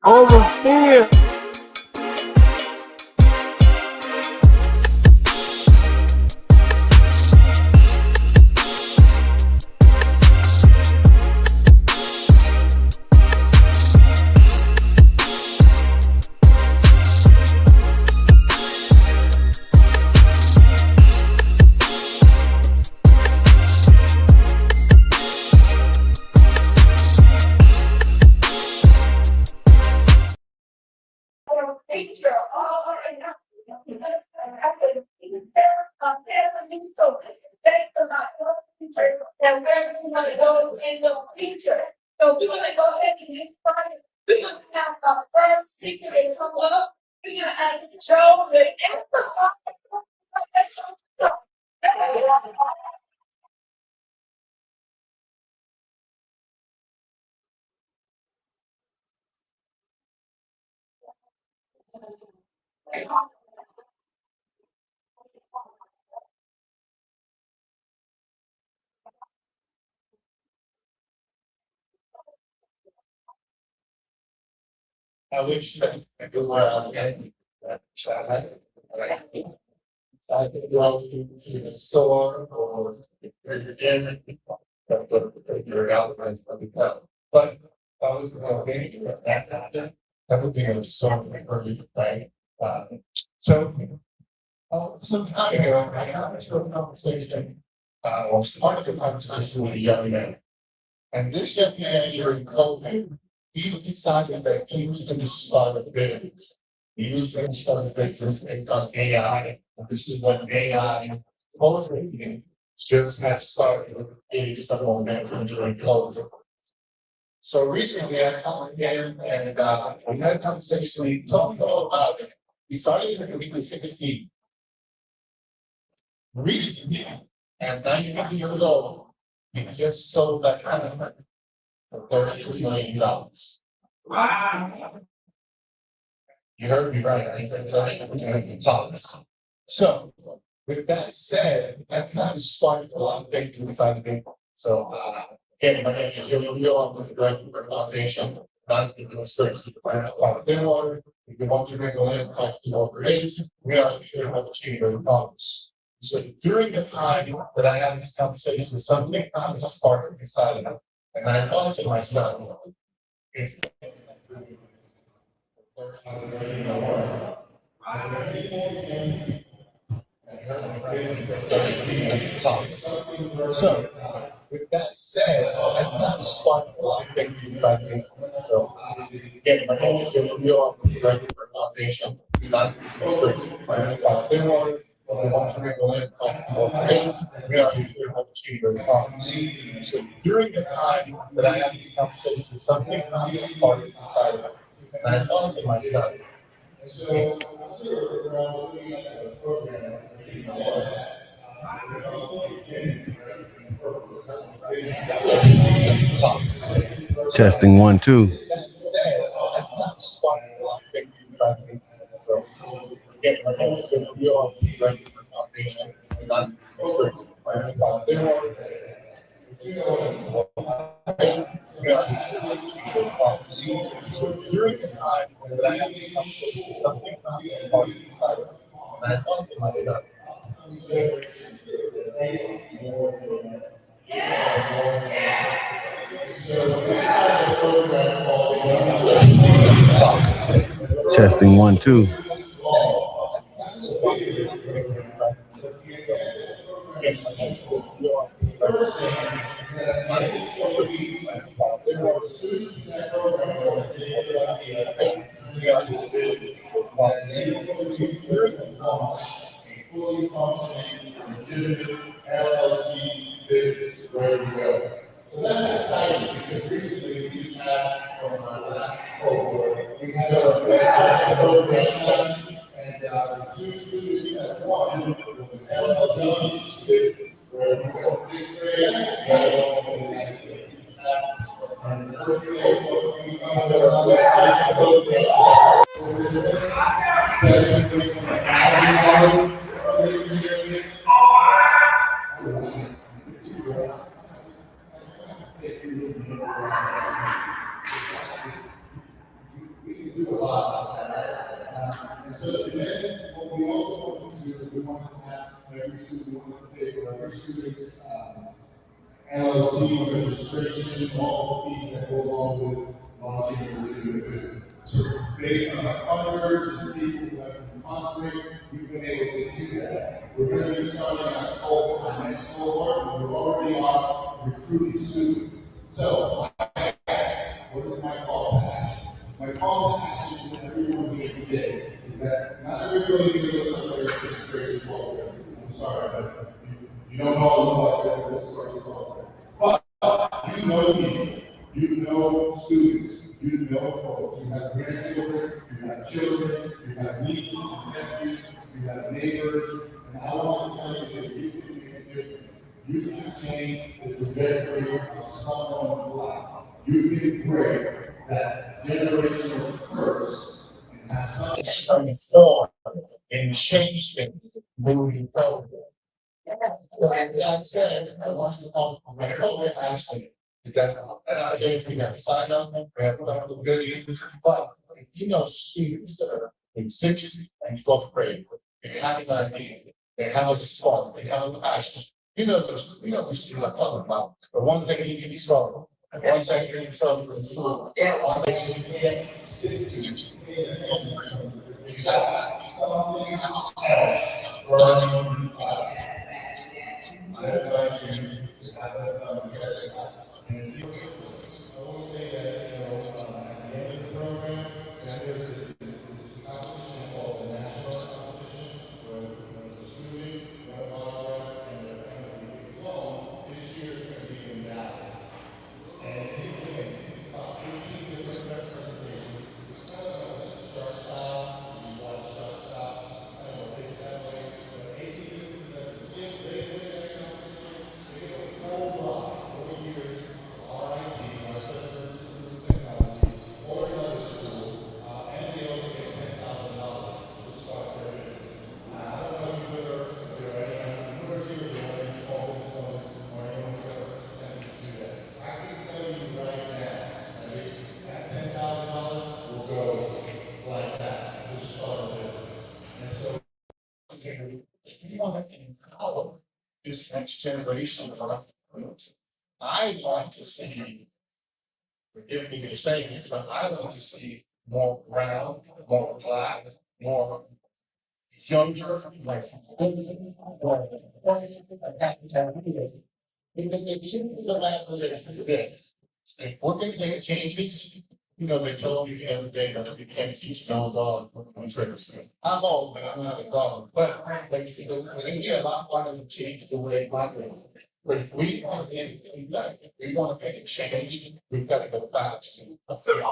over here. So thank the future and where we want to go in the future. So we're gonna go ahead and get started. We're gonna have our first speaker to come up. We're gonna ask Joe to I wish I could wear out again. I could go to the store or the gym. Figure it out and tell. But I was going to that happened. That would be a sort of early thing. So some time ago, I had a conversation. Was part of the conversation with a young man. And this young man during COVID, he decided that he was going to start a business. He was going to start a business based on AI. And this is when AI supposedly just had started getting some momentum during COVID. So recently I called him and we had a conversation. He told me all about it. He started when he was 16. Recently, at 19 years old, he just sold that company for $32 million. Wow. You heard me right. I said $32 million. So, with that said, that kind of sparked a lot of things inside of me. So, again, my name is Jimmy Wheel. I'm the director of the foundation. I'm doing a search to find out about thin water. If you want to bring a land collecting over age, we are here to help achieve your problems. So during the time that I had this conversation, something kind of sparked inside of me. And I thought to myself, if so, with that said, I kind of sparked a lot of things inside of me. So, again, my name is Jimmy Wheel. I'm the director of the foundation. I'm doing research to find out about thin water. We want to bring a land collecting over age. We are here to help achieve your problems. So during the time that I had this conversation, something kind of sparked inside of me. And I thought to myself, if Testing 1, 2. that said, I thought sparked a lot of things inside of me. So again, my name is Jimmy Wheel. I'm the director of the foundation. And I'm doing research to find out about thin water. So during the time that I had this conversation, something kind of sparked inside of me. And I thought to myself, Testing 1, 2. fully functioning, legitimate LLC business ready to go. So that's exciting because recently we just had from our last cohort, we had a program and two students at one was an LLC business ready to go. Sixth grade, and the other one was next grade. And the first thing they spoke to me about the program. do a lot of that. And so then what we also want to do is we want to have every student, we want to pay for every student's LLC registration, all the fees that go along with launching a legitimate business. So based on the funders and people who have been sponsoring, we've been able to do that. We're going to be starting our next cohort, and we already are recruiting students. So what is my call to action? My call to action to everyone here today is that not everybody goes somewhere to sixth grade to 12th grade. I'm sorry, but you don't all know what that is, sixth grade to 12th grade. But you know people, you know students, you know folks, you have grandchildren, you have children, you have nieces and nephews, you have neighbors, and I want to tell you that you can make a difference. You can change the trajectory of someone's life. You can break that generational curse and have something transform and change things moving forward. So like I said, I want to my whole action is that I think we have signed up, we have abilities, but you know, students that are in sixth and 12th grade, they have an idea, they have a spark, they have a passion. The student I'm talking about, the ones that get in trouble, the ones that get in trouble in school. One that get something else burning inside. I advise you to have that conversation. And see, I will say that, at the end of the program, that there's this competition called the national competition, where the student, the autographs, and their family get flown. This year is going to be in Dallas. And he's doing about 15 different presentations. It's kind of like a shark style. You watch shark style. It's kind of a pitch that way. But 18 different presenters. If they win that competition, they get a full ride, 4 years, RIT, our President's Institute of Technology, or another school, and they also get $10,000 to start their business. I don't know if there are any entrepreneurs here, or any small business owners, or anyone who's ever attempted to do that. I can tell you right now that $10,000 will go like that to start a business. And so we want to empower this next generation of entrepreneurs. I want to see, forgive me for saying this, but I want to see more brown, more black, more younger, like because the truth of the matter is this. If we're gonna make changes, they told me the other day that you can't teach an old dog on tricks. I'm old, but I'm not a dog, but they get a lot harder to change the way my life. But if we want to get like, if we want to make a change, we've got to go back to a fair.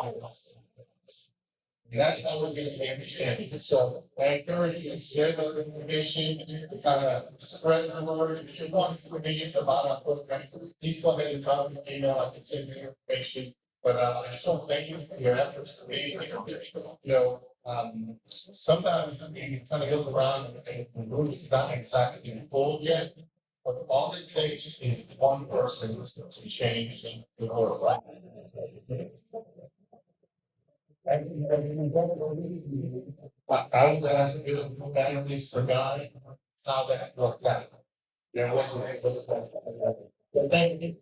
That's how we're gonna make the change. So I encourage you to share that information, to kind of spread the word. If you want information about our program, please go ahead and drop me an email. I can send you information. But I just want to thank you for your efforts to be sometimes you kind of look around and the room is not exactly full yet. But all it takes is one person to change the world. I was asking you to families forgot how that worked out. There wasn't. But thank you.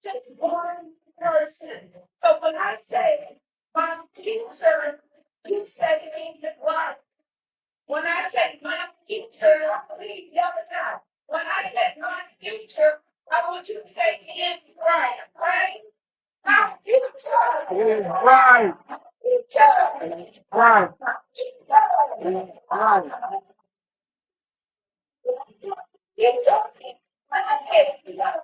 Just one person. So when I say my future, you said it means it right. When I said my future, I believe the other time. When I said my future, I want you to say it is right, right? My future. It is right. Future. Right. My future. Right. You don't need my head. You got to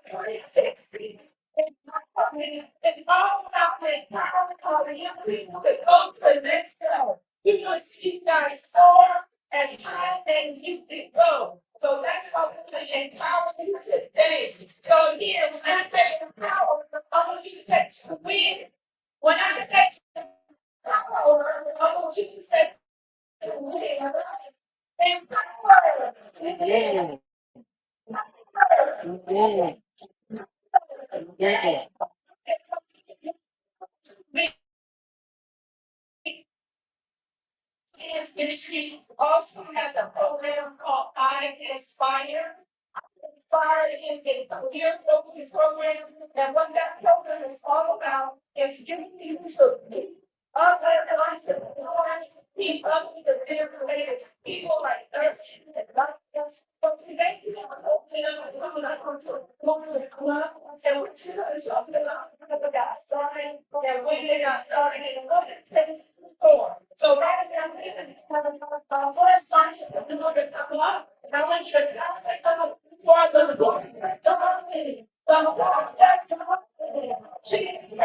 360. And all about that power calling young people to go to the next level. You're going to see you guys soar as high as you can go. So that's how we're going to empower you today. So here, when I say empower, I want you to say to win. When I say power, I want you to say to win. Empower. Yeah. Yeah. Yeah. Ministry also has a program called I Inspire. Inspire is a career focused program, and what that program is all about is giving you to meet other entrepreneurs, meet other career-related people like us and us. So today, we have an opening up and coming up to the club, and we're just talking about how they got started, and when they got started, and what it takes for. So right now, we're going to first entrepreneur to come up, and I want you to come up for the Lord. The Lord Jesus.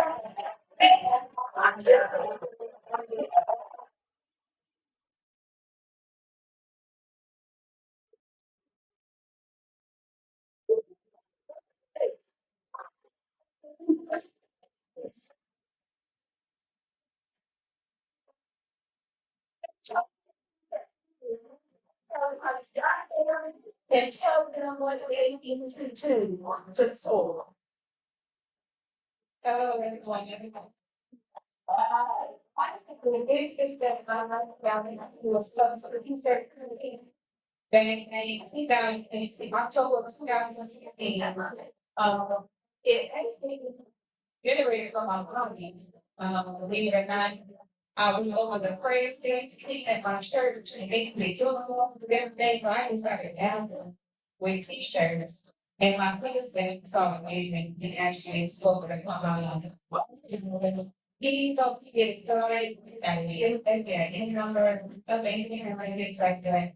And tell them what they need to soul. Oh, everyone. I think the biggest that I like about it was so he said, back in 2006, October 2016, it actually generated from my company. Believe it or not, I was over the prayer team at my church and they doing all of everything. So I just started dabbling with t-shirts. And my husband saw it and actually spoke to my mom. He thought he get it started, and he get a number of anything and things like that.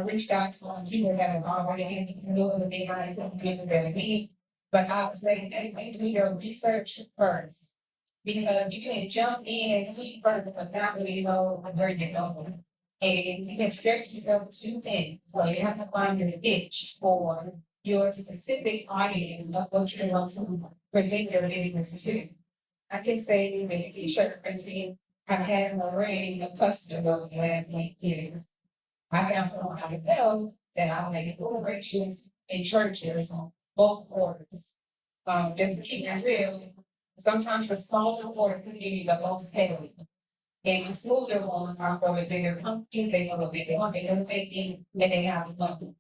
Reached out to him, he would have already knew the big guys and given them me. But I would say, hey, do your research first. Because you can jump in and leap further, but not really know where you're going. And you can stretch yourself too thin. So you have to find your niche for your specific audience of what you want to present your business to. I can say with t-shirt printing, I've had an array of customers the last 8 years. I found from how to tell that I make corporations and churches on both orders. Just to keep it real, sometimes the smaller orders can give you the most heavy. And the smaller ones are for the bigger companies, they know what they want, they know what they need, and they have money.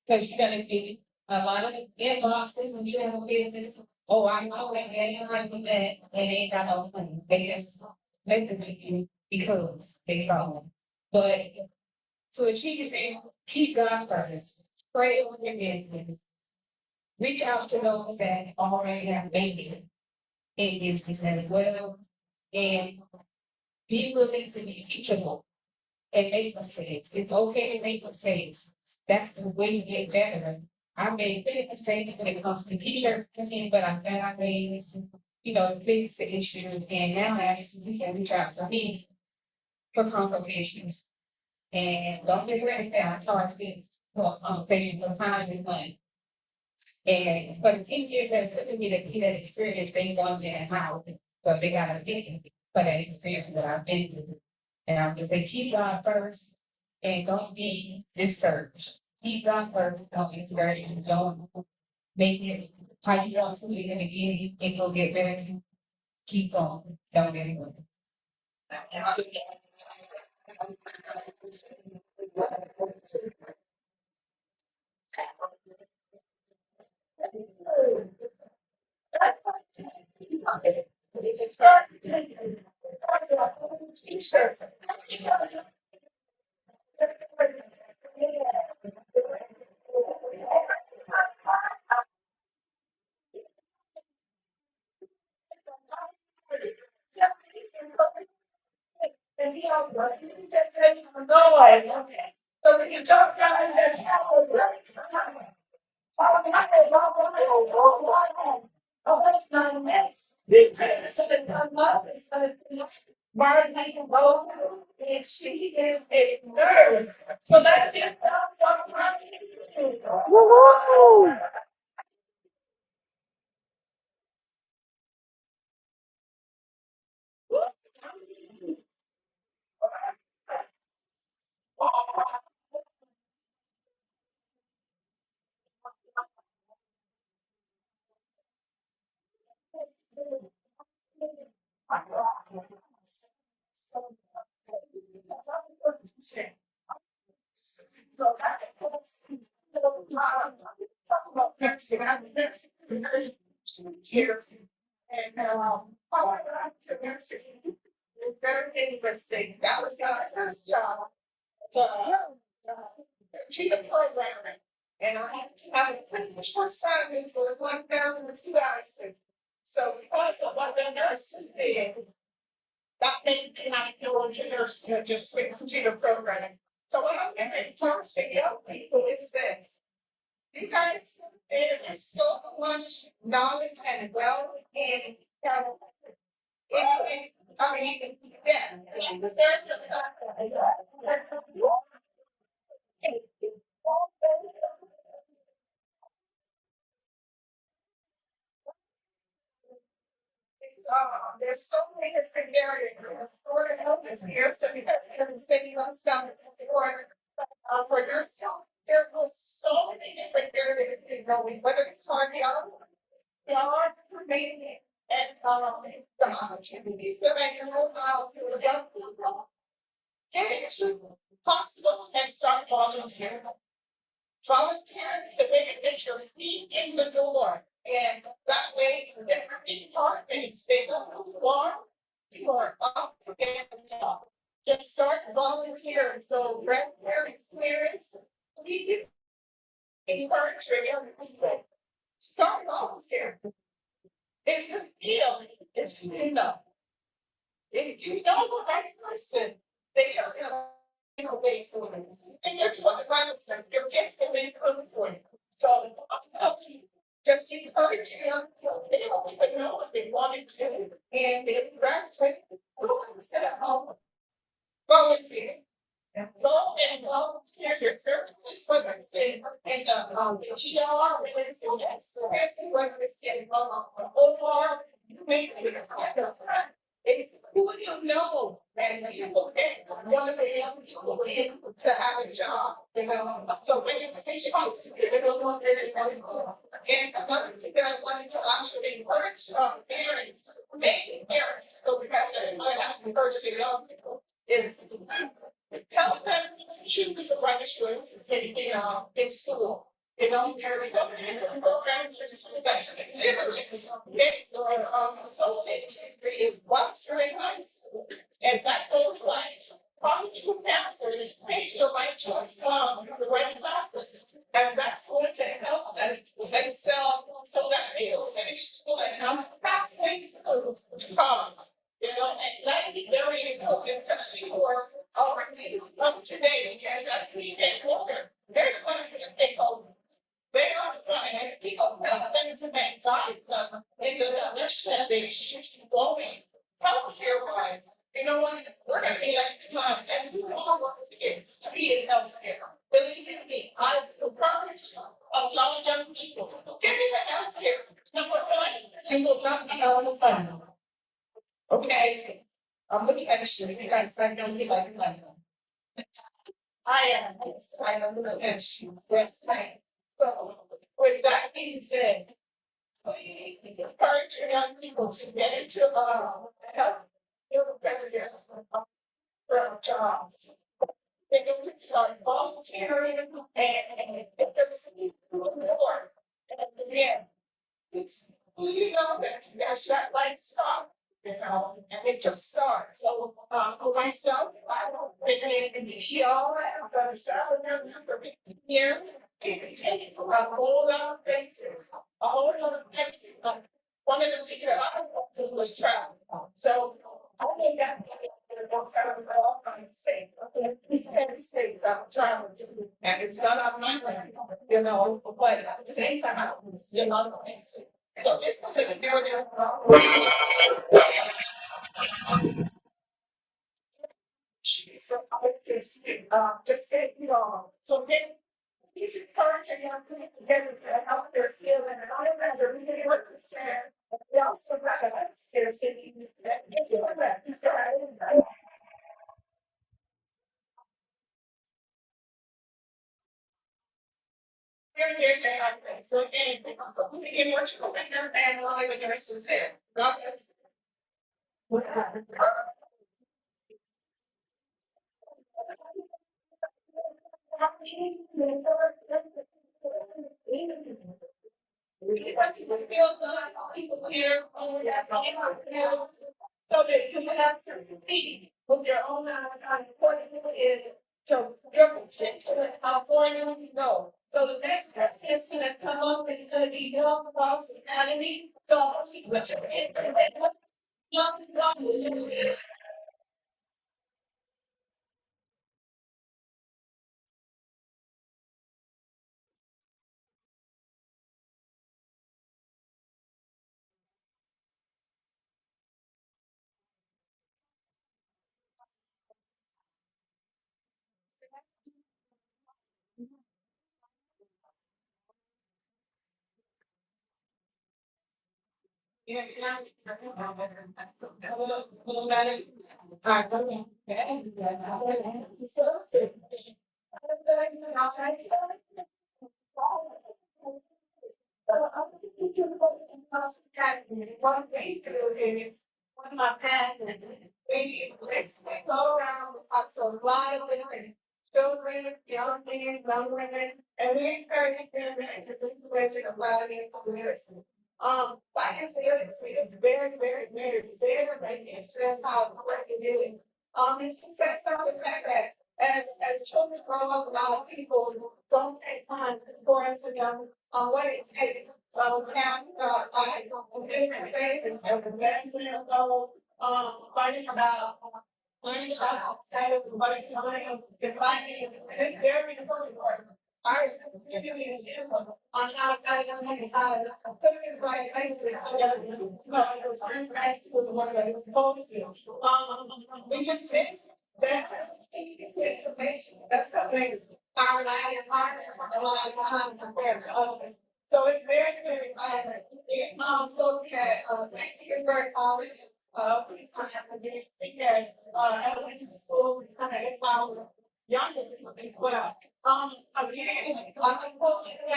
Because you're gonna get a lot of inboxes when you have a business. Oh, I know that they ain't like that, and they ain't got no money. They just make it with you because they saw them. But to achieve your dream, keep God first. Pray over your business. Reach out to those that already have made it in business as well. And be willing to be teachable and make mistakes. It's okay to make mistakes. That's the way you get better. I made big mistakes when it comes to t-shirt printing, but I'm glad I made fix the issues. And now actually you can reach out to me for consultations. And don't get ready to say I charge this for patient for time and money. And for the 10 years that it took me to get that experience, they want me in how. So they gotta pay me for that experience that I've been through. And I'm just say keep God first and don't be discouraged. Keep God first, don't be discouraged, don't make it how you want to in the beginning, it will get better. Keep going, don't get it. T-shirts. and be on the just make some noise, okay? So we can jump down and just have a great time. Oh, that's my next big thing. So the young love is going to be Marlene Bowen, and she is a nurse. So let's get up for Marlene. Woo-hoo! So talk about nursing. I'm nursing for 2 years. And I went to nursing. The third thing was sick. That was my first job. Computer programming. And I had to have a pretty much assignment for 1,2 hours. So because of what the nurses did, that made me not go into nursing, just switch computer programming. So what I'm encouraging young people is this. You guys, there is so much knowledge and wealth in I mean, yeah, there's there's so many different areas. Florida Health is here, so we have been sending us down to Florida for yourself. There was so many different areas you can go in, whether it's cardiology, maybe, and the opportunities that I know for young people. Get into hospitals and start volunteering. Volunteering is a way to get your feet in the door. And that way, different people and stay who you are up to get the job. Just start volunteering. So, grab their experience. Please encourage your young people. Start volunteering. If you feel it's enough. If you know the right person, they are going to away for this. And you're doing the right thing. You're getting them for you. So I'm helping just encourage them. They don't even know what they want to do. And they graduate, go and sit at home, volunteer. And go and volunteer your services for them. Say, and the GR, when they say yes, if you want to say, the OR, you may be a friend. It's who you know, and you will get one of the young people to have a job, So when you patient they don't want anybody more. And another thing that I wanted to actually encourage parents, maybe parents, so we have to encourage the young people, is help them choose the right choice in school. There is a programs that literally get so fixed once you're in high school. And that goes like probably 2 masters, make the right choice, the right classes. And that's going to help them excel so that they'll finish school and I'm halfway through college. And that is very important, especially for our youth of today, because as we get older, they're the ones that take over. They are trying to people help them to make guide them in the direction that they should be going. Healthcare wise, you know what? We're gonna be like time and we all want kids to be in healthcare. Believe me, I encourage a lot of young people. Get into healthcare. Number one, you will not be on the phone. Okay. I'm looking at the street. You guys I know you like money. I am excited. I'm looking at you. Yes, ma'am. So, with that being said, please encourage your young people to get into health, presidents, jobs. They can start volunteering and get their feet through the door. And again, it's who you know that that light stop. And it just starts. So, for myself, I don't think in the ER, I've done shower nursing for 15 years. It can take a whole lot of places, a whole lot of places. One of the things that I want to do was travel. So, I think that's all I'm saying. He said safe, I'm trying to do, and it's not on my mind, but at the same time, it's, so this is a narrative. From other kids, just say, so then he's encouraging young people to get into how they're feeling, and I imagine really what you're saying. They also recognize they're saying that they're doing that. He said, I didn't know. So again, we give what you go in there and only the nurse is there. God bless. We want you to feel good, people here, only that, so that you have to with your own how important it is to your potential and how far you go. So the next person is gonna come up and it's gonna be young across the academy. So I want you to put your young. Yeah, yeah, a little better. All right, okay. So, outside. One thing to do is when my passion, we go around, we talk to a lot of women, children, young men, young women, and we encourage them to situation of learning literacy. Financial literacy is very, very, very stress out what to do. It's just stress out the fact that as children grow up, a lot of people don't take time to pour into them what it takes. Now, different phases of investment of those, learning about state of learning, defining, and it's very important work. Our community is input on how to say how to put it in the right places so that it turns back to the one that it's supposed to. We just miss that information. That's something our life and a lot of times compared to others. So it's very, very vital. It so that St. Petersburg College, we kind of we had elementary school, we kind of empower younger people as well. Again, I'm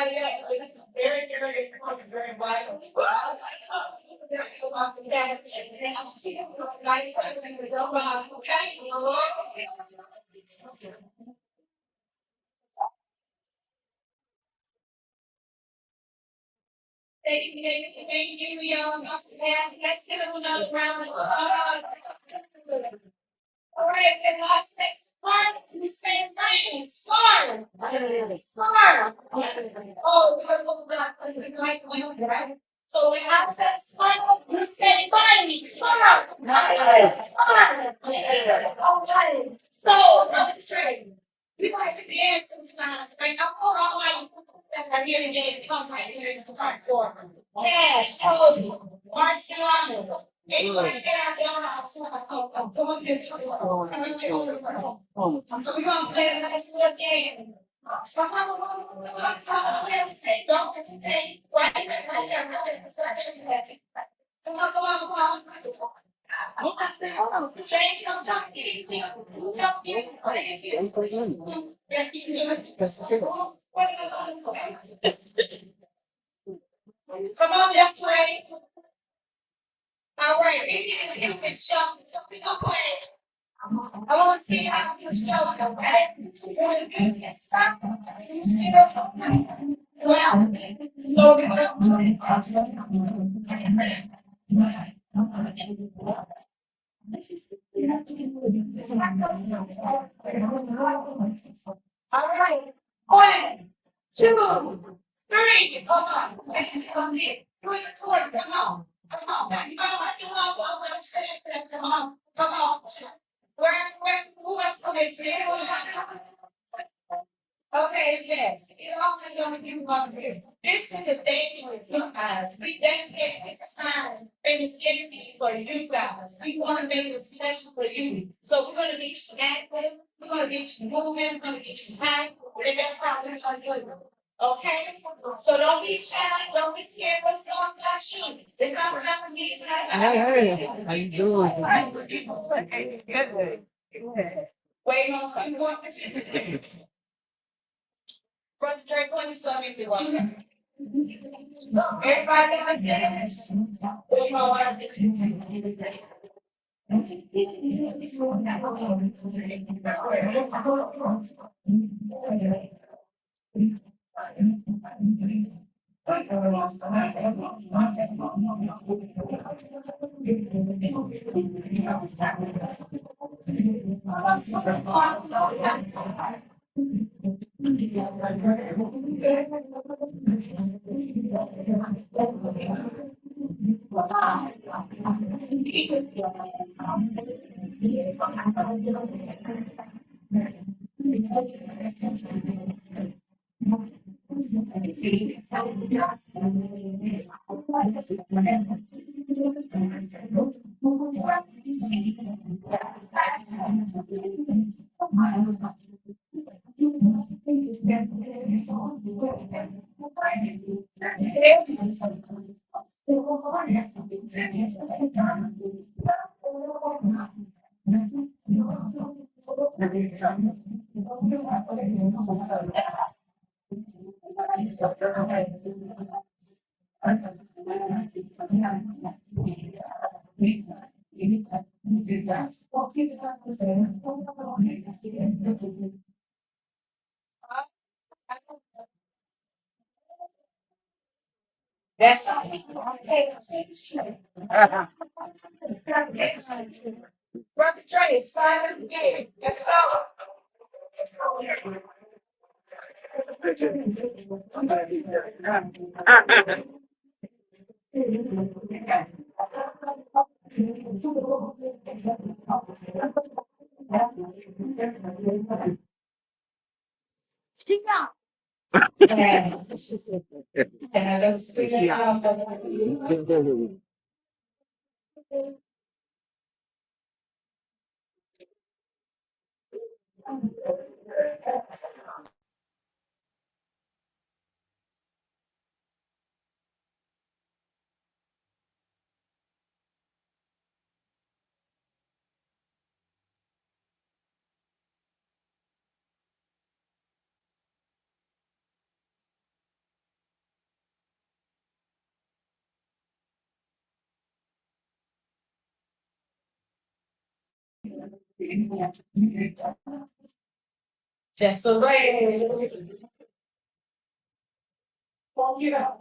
yeah, it's very, very important, very vital. Nice person to go by, okay? Thank you, young. Let's give him another round of applause. All right, and last say smart, the same thing, smart. Smart. Oh, we're looking back because we like women, right? So when I said smart, you say body, smart. Smart. Okay. So another trick. We like to dance sometimes. Like I'm going all my that are here today to come right here in the front door. Cash, Toby, Marciano. Anybody get out there on I'm going to the front. Coming to the front. We're gonna play a nice little game. So don't hesitate. Right there, right there, right there. Come on, come on, come on. Jane, don't talk to anything. Tell me if you come on, just ready. All right, you can show. We gonna play. I want to see how you show it, okay? You stop. You see the well, so we're all right. 1, 2, 3. Come on. This is come here. Do it for it. Come on. Come on. You know what you want. What I'm saying. Come on. Come on. Who else is there? Okay, yes. You know, I'm gonna give you up here. This is a day with you guys. We dedicate this time and this energy for you guys. We want to make it special for you. So we're gonna get you active. We're gonna get you moving. We're gonna get you high. And that's how we're gonna do it. Okay? So don't be shy. Don't be scared. What's on that shoe? It's not about me. It's not about Hey, how you doing? Okay, good. Good. Wait on a few more participants. Brother Drake, let me sum it to you. Everybody understand? You know what? That's all. Okay, Brother Dre is silent again. Let's go. Yeah. Yeah, that's just a way. You know.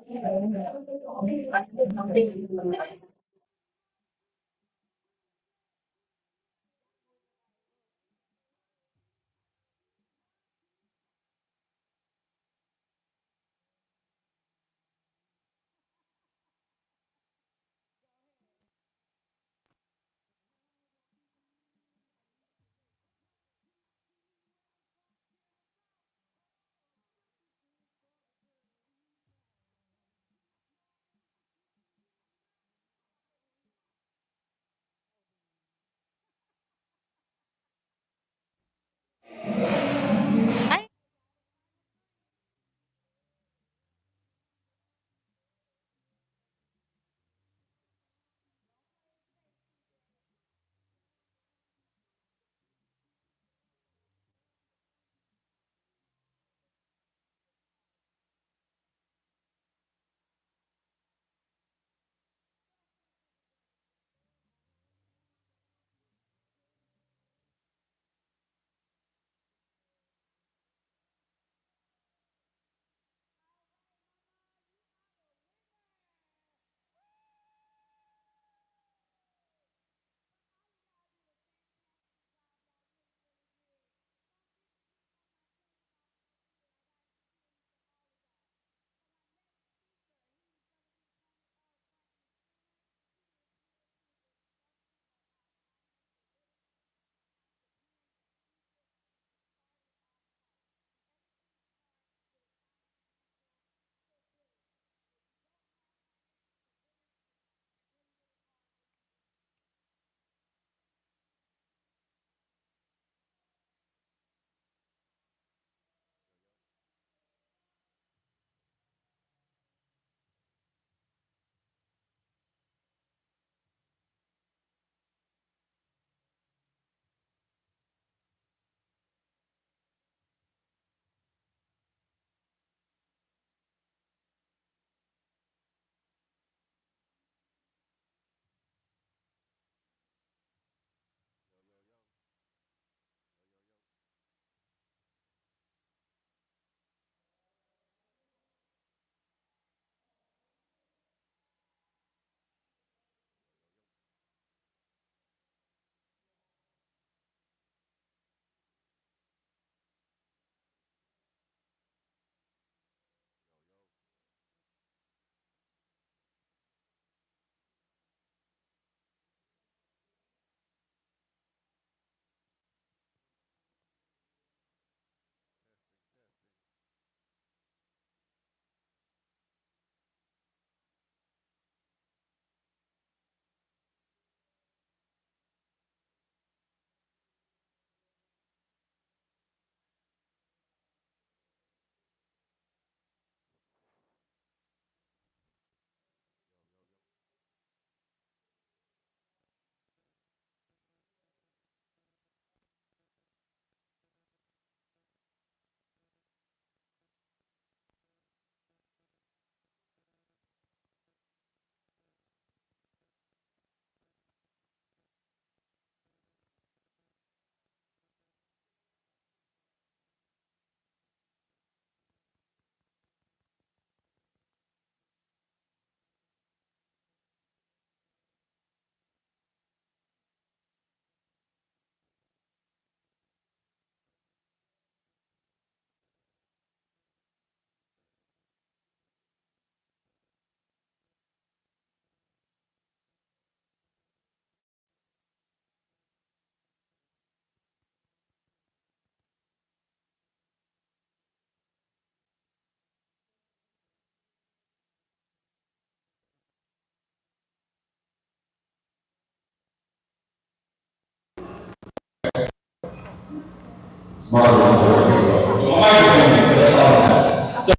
smarter than the words ago. Well, my microphone is, so that's all that matters. So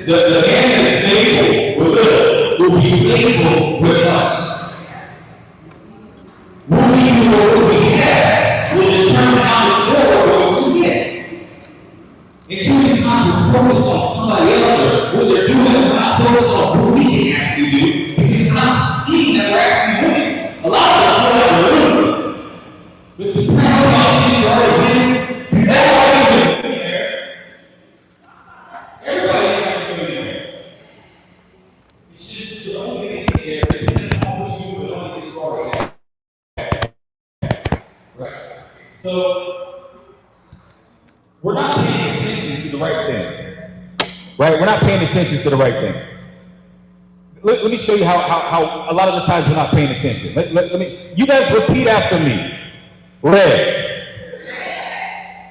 the man that is faithful with little will be faithful with much. What we do or what we have will determine how much more we're going to get. And too many times we're focused on somebody else or what they're doing, we're not focused on what we can actually do because we're not seeing that we're actually winning. A lot of us know that we're losing. But the power of us is already winning. Because everybody's a millionaire. Everybody ain't a millionaire. It's just the only thing there, depending on what you do, the only thing is already. Right. So we're not paying attention to the right things. Right? We're not paying attention to the right things. Let me show you how a lot of the times we're not paying attention. Let me. You guys repeat after me. Red.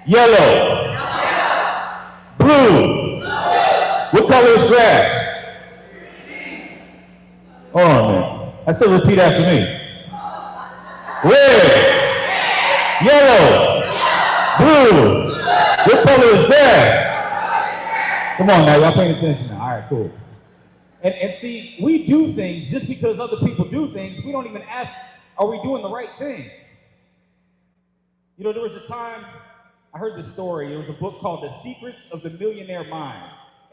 Yellow. Blue. What color is grass? Hold on, man. I said repeat after me. Red. Yellow. Blue. What color is grass? Come on now, y'all paying attention now. All right, cool. And see, we do things just because other people do things. We don't even ask, are we doing the right thing? You know, there was a time, I heard this story. There was a book called The Secrets of the Millionaire Mind.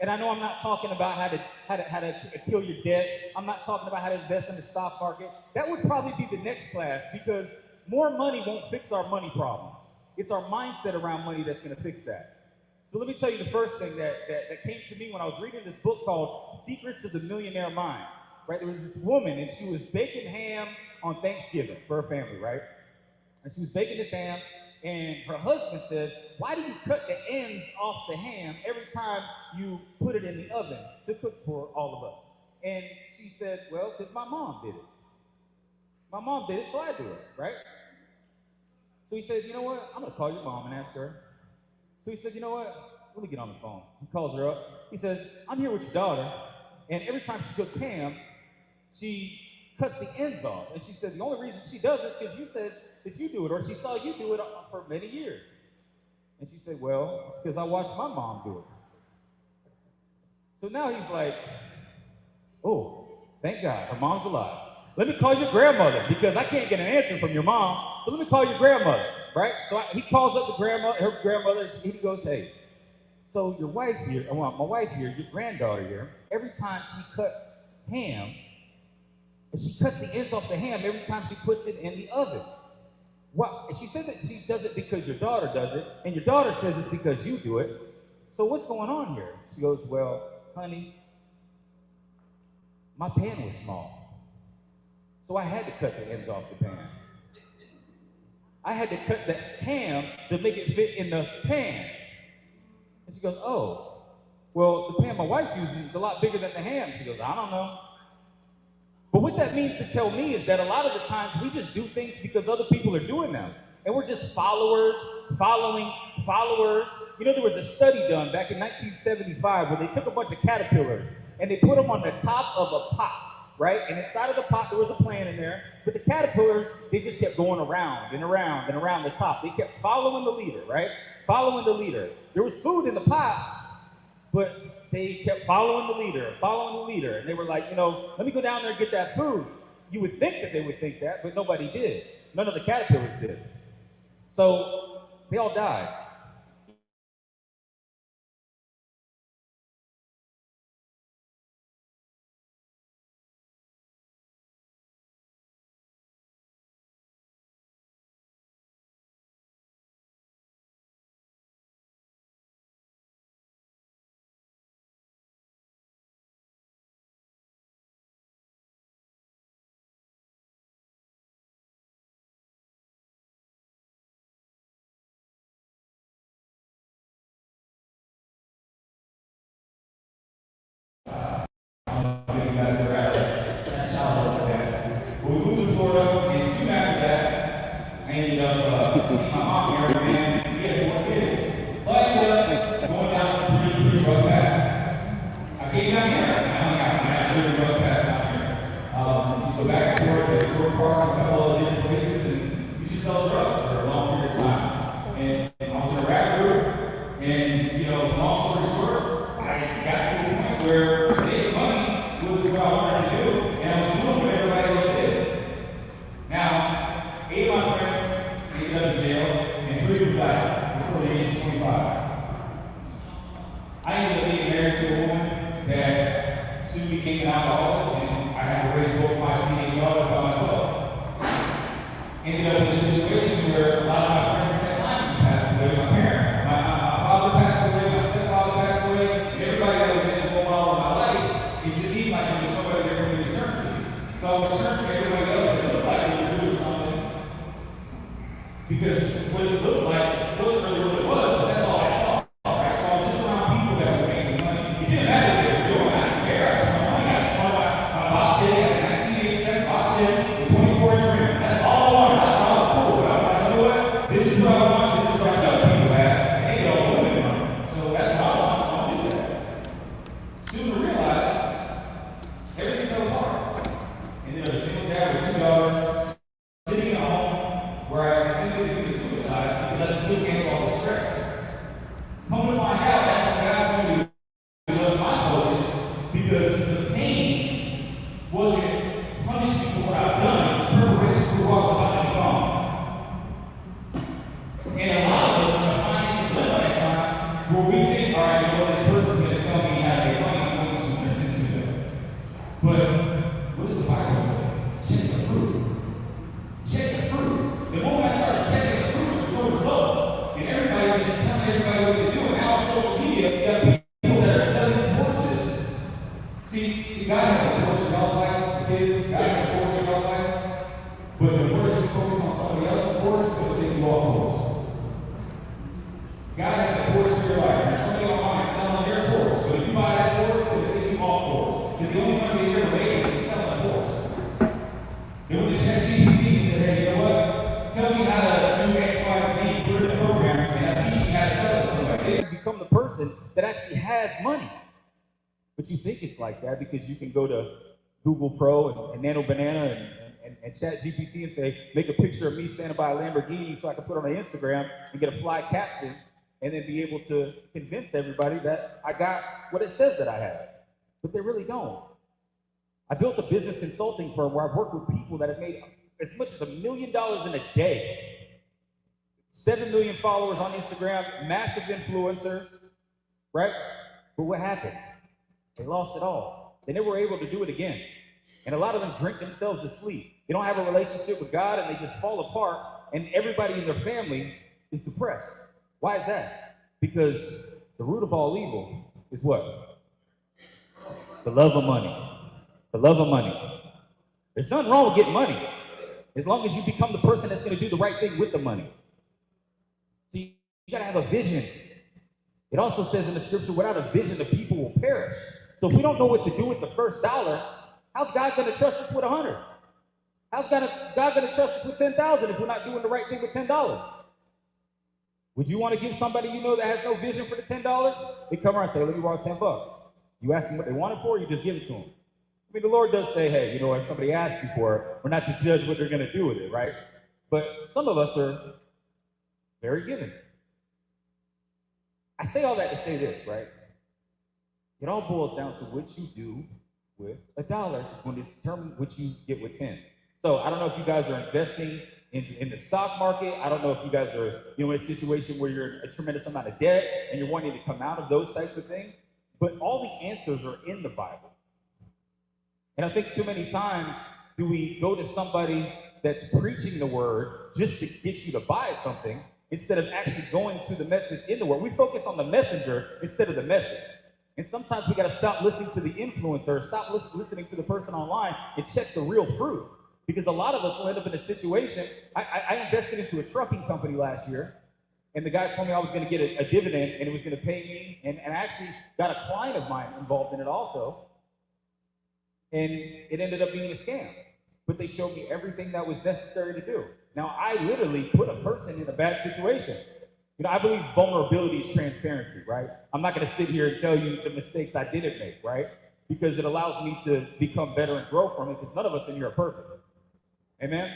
And I know I'm not talking about how to kill your debt. I'm not talking about how to invest in the stock market. That would probably be the next class because more money won't fix our money problems. It's our mindset around money that's going to fix that. So let me tell you the first thing that came to me when I was reading this book called Secrets of the Millionaire Mind. Right? There was this woman and she was baking ham on Thanksgiving for her family, right? And she was baking this ham and her husband said, why do you cut the ends off the ham every time you put it in the oven to cook for all of us? And she said, well, because my mom did it. My mom did it, so I do it, right? So he said, you know what? I'm going to call your mom and ask her. So he said, you know what? Let me get on the phone. He calls her up. He says, I'm here with your daughter, and every time she cooks ham, she cuts the ends off. And she said, the only reason she does it is because you said that you do it, or she saw you do it for many years. And she said, well, it's because I watched my mom do it. So now he's like, oh, thank God, her mom's alive. Let me call your grandmother, because I can't get an answer from your mom, so let me call your grandmother, right? So he calls up her grandmother, and he goes, hey, so your wife here, my wife here, your granddaughter here, every time she cuts ham, she cuts the ends off the ham every time she puts it in the oven. Well, she said that she does it because your daughter does it, and your daughter says it's because you do it. So what's going on here? She goes, well, honey, my pan was small. So I had to cut the ends off the pan. I had to cut the ham to make it fit in the pan. And she goes, oh, well, the pan my wife's using is a lot bigger than the ham. She goes, I don't know. But what that means to tell me is that a lot of the times we just do things because other people are doing them. And we're just followers, following followers. You know, there was a study done back in 1975 where they took a bunch of caterpillars and they put them on the top of a pot, right? And inside of the pot, there was a plant in there. But the caterpillars, they just kept going around and around and around the top. They kept following the leader, right? Following the leader. There was food in the pot, but they kept following the leader. And they were like, you know, let me go down there and get that food. You would think that they would think that, but nobody did. None of the caterpillars did. So they all died. So back and forth, they were part of a couple of different places, and we used to sell drugs for a long period of time. up in a situation where a lot of my friends at that time passed away. My parents, my father passed away, my stepfather passed away, and everybody that was in the whole while of my life, it just seemed like there was somebody there for me to turn to. So I would turn to everybody else that looked like they were doing something, because what it looked like wasn't really what it was, but that's all I saw. Right? So I was just around people that were making money. It didn't matter what they were doing. I didn't care. I just wanted money. I just wanted my box shit, a 1987 box shit with 24 inch rim. That's all I wanted. I thought it was cool. But I was like, you know what? This is what I want. This is what I tell people at. They don't want it from me. So that's what I want. So I do that. Soon to realize everything fell apart. And then a single dad with 2 daughters sitting at home where I attempted to commit suicide because I just couldn't handle all the stress. Come to find out, that's what God told me was my focus, because the pain wasn't punishment for what I've done, it was preparation for what I was about to become. And a lot of us are financial dilemma at times where we think, all right, you know, this person's going to tell me how to make money, I'm going to listen to them. But what does the Bible say? Check the fruit. Check the fruit. The moment I started checking the fruit, there's no results. And everybody was just telling everybody what to do. And now on social media, you got people that are selling courses. See, God has a course in y'all's life, the kids, God has a course in y'all's life. But the word you focus on somebody else's course, it's going to take you off course. God has a course for your life. There's somebody online selling their course. But if you buy that course, it's going to take you off course. Because the only money they ever made is selling the course. They went to ChatGPT and said, hey, you know what? Tell me how to do X, Y, and Z, put it in a program, and I teach you how to sell it to somebody. They become the person that actually has money. But you think it's like that because you can go to Google Pro and Nano Banana and Chat GPT and say, make a picture of me standing by a Lamborghini so I can put it on Instagram and get a fly caption and then be able to convince everybody that I got what it says that I have. But they really don't. I built a business consulting firm where I've worked with people that have made as much as $1 million in a day. 7 million followers on Instagram, massive influencers, right? But what happened? They lost it all. They never were able to do it again. And a lot of them drink themselves to sleep. They don't have a relationship with God and they just fall apart, and everybody in their family is depressed. Why is that? Because the root of all evil is what? The love of money. The love of money. There's nothing wrong with getting money, as long as you become the person that's going to do the right thing with the money. See, you got to have a vision. It also says in the scripture, without a vision, the people will perish. So if we don't know what to do with the first dollar, how's God going to trust us with 100? How's God going to trust us with 10,000 if we're not doing the right thing with $10? Would you want to give somebody you know that has no vision for the $10? They come around and say, let me borrow $10. You ask them what they want it for, you just give it to them. I mean, the Lord does say, hey, you know, if somebody asks you for it, we're not to judge what they're going to do with it, right? But some of us are very giving. I say all that to say this, right? It all boils down to what you do with $1 is going to determine what you get with 10. So I don't know if you guys are investing in the stock market. I don't know if you guys are, you know, in a situation where you're in a tremendous amount of debt and you're wanting to come out of those types of things. But all the answers are in the Bible. And I think too many times do we go to somebody that's preaching the word just to get you to buy something instead of actually going to the message in the word. We focus on the messenger instead of the message. And sometimes we got to stop listening to the influencer, stop listening to the person online, and check the real fruit. Because a lot of us will end up in a situation. I invested into a trucking company last year, and the guy told me I was going to get a dividend, and it was going to pay me. And I actually got a client of mine involved in it also. And it ended up being a scam. But they showed me everything that was necessary to do. Now, I literally put a person in a bad situation. You know, I believe vulnerability is transparency, right? I'm not going to sit here and tell you the mistakes I didn't make, right? Because it allows me to become better and grow from it, because none of us in here are perfect. Amen?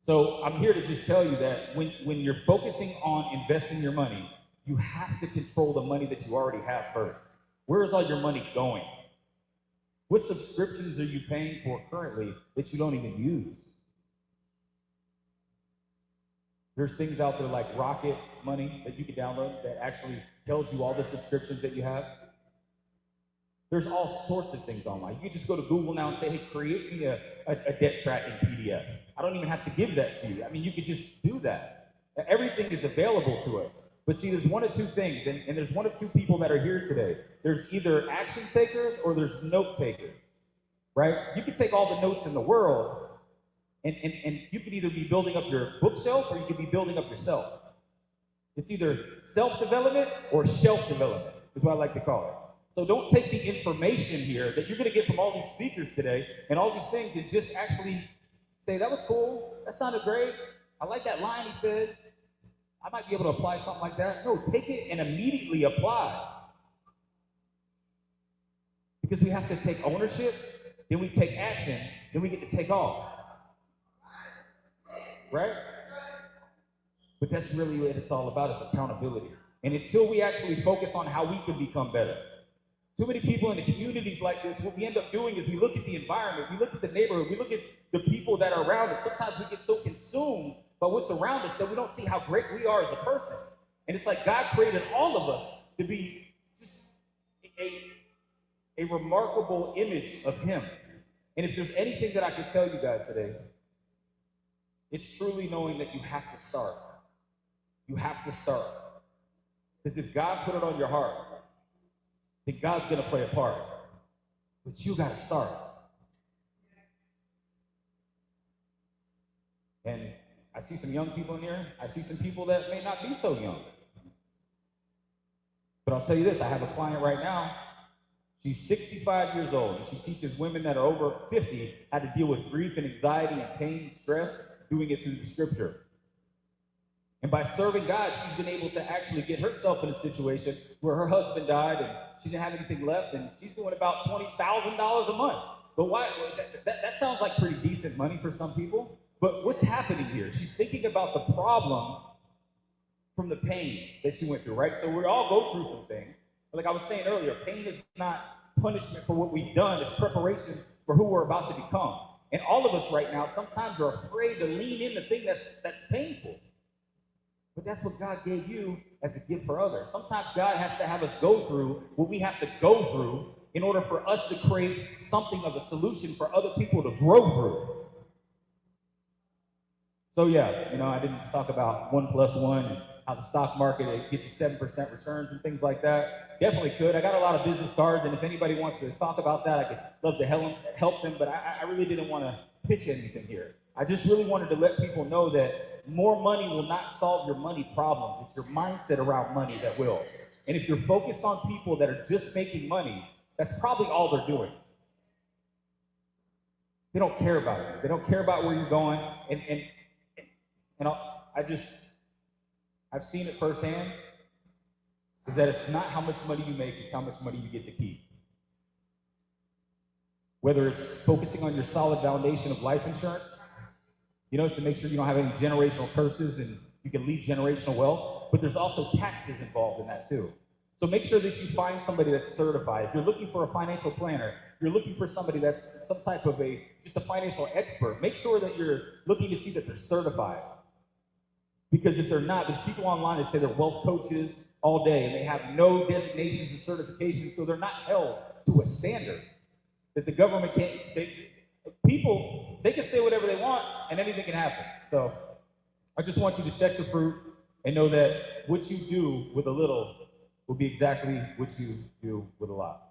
So I'm here to just tell you that when you're focusing on investing your money, you have to control the money that you already have first. Where is all your money going? What subscriptions are you paying for currently that you don't even use? There's things out there like Rocket Money that you can download that actually tells you all the subscriptions that you have. There's all sorts of things online. You can just go to Google now and say, hey, create me a debt tracking PDF. I don't even have to give that to you. I mean, you could just do that. Everything is available to us. But see, there's one of two things, and there's one of two people that are here today. There's either action takers or there's note takers, right? You can take all the notes in the world, and you can either be building up your bookshelf or you can be building up yourself. It's either self-development or shelf development, is what I like to call it. So don't take the information here that you're going to get from all these speakers today and all these things and just actually say, that was cool, that sounded great, I like that line he said, I might be able to apply something like that. No, take it and immediately apply. Because we have to take ownership, then we take action, then we get to take off. Right? But that's really what it's all about, is accountability. And until we actually focus on how we can become better. Too many people in the communities like this, what we end up doing is we look at the environment, we look at the neighborhood, we look at the people that are around us. Sometimes we get so consumed by what's around us that we don't see how great we are as a person. And it's like God created all of us to be just a remarkable image of Him. And if there's anything that I could tell you guys today, it's truly knowing that you have to start. You have to start. Because if God put it on your heart, then God's going to play a part. But you got to start. And I see some young people in here. I see some people that may not be so young. But I'll tell you this, I have a client right now. She's 65 years old, and she teaches women that are over 50 how to deal with grief and anxiety and pain, stress, doing it through the scripture. And by serving God, she's been able to actually get herself in a situation where her husband died and she didn't have anything left, and she's doing about $20,000 a month. But why? That sounds like pretty decent money for some people. But what's happening here? She's thinking about the problem from the pain that she went through, right? So we all go through some things. Like I was saying earlier, pain is not punishment for what we've done. It's preparation for who we're about to become. And all of us right now sometimes are afraid to lean in the thing that's painful. But that's what God gave you as a gift for others. Sometimes God has to have us go through what we have to go through in order for us to create something of a solution for other people to grow through. So yeah, I didn't talk about 1+1 and how the stock market gets you 7% returns and things like that. Definitely could. I got a lot of business cards, and if anybody wants to talk about that, I could love to help them, but I really didn't want to pitch anything here. I just really wanted to let people know that more money will not solve your money problems. It's your mindset around money that will. And if you're focused on people that are just making money, that's probably all they're doing. They don't care about it. They don't care about where you're going. And I've seen it firsthand, is that it's not how much money you make, it's how much money you get to keep. Whether it's focusing on your solid foundation of life insurance, to make sure you don't have any generational curses and you can leave generational wealth, but there's also taxes involved in that too. So make sure that you find somebody that's certified. If you're looking for a financial planner, if you're looking for somebody that's some type of just a financial expert, make sure that you're looking to see that they're certified. Because if they're not, there's people online that say they're wealth coaches all day and they have no designations and certifications, so they're not held to a standard that the government can't. They can say whatever they want and anything can happen. So I just want you to check the fruit and know that what you do with a little will be exactly what you do with a lot.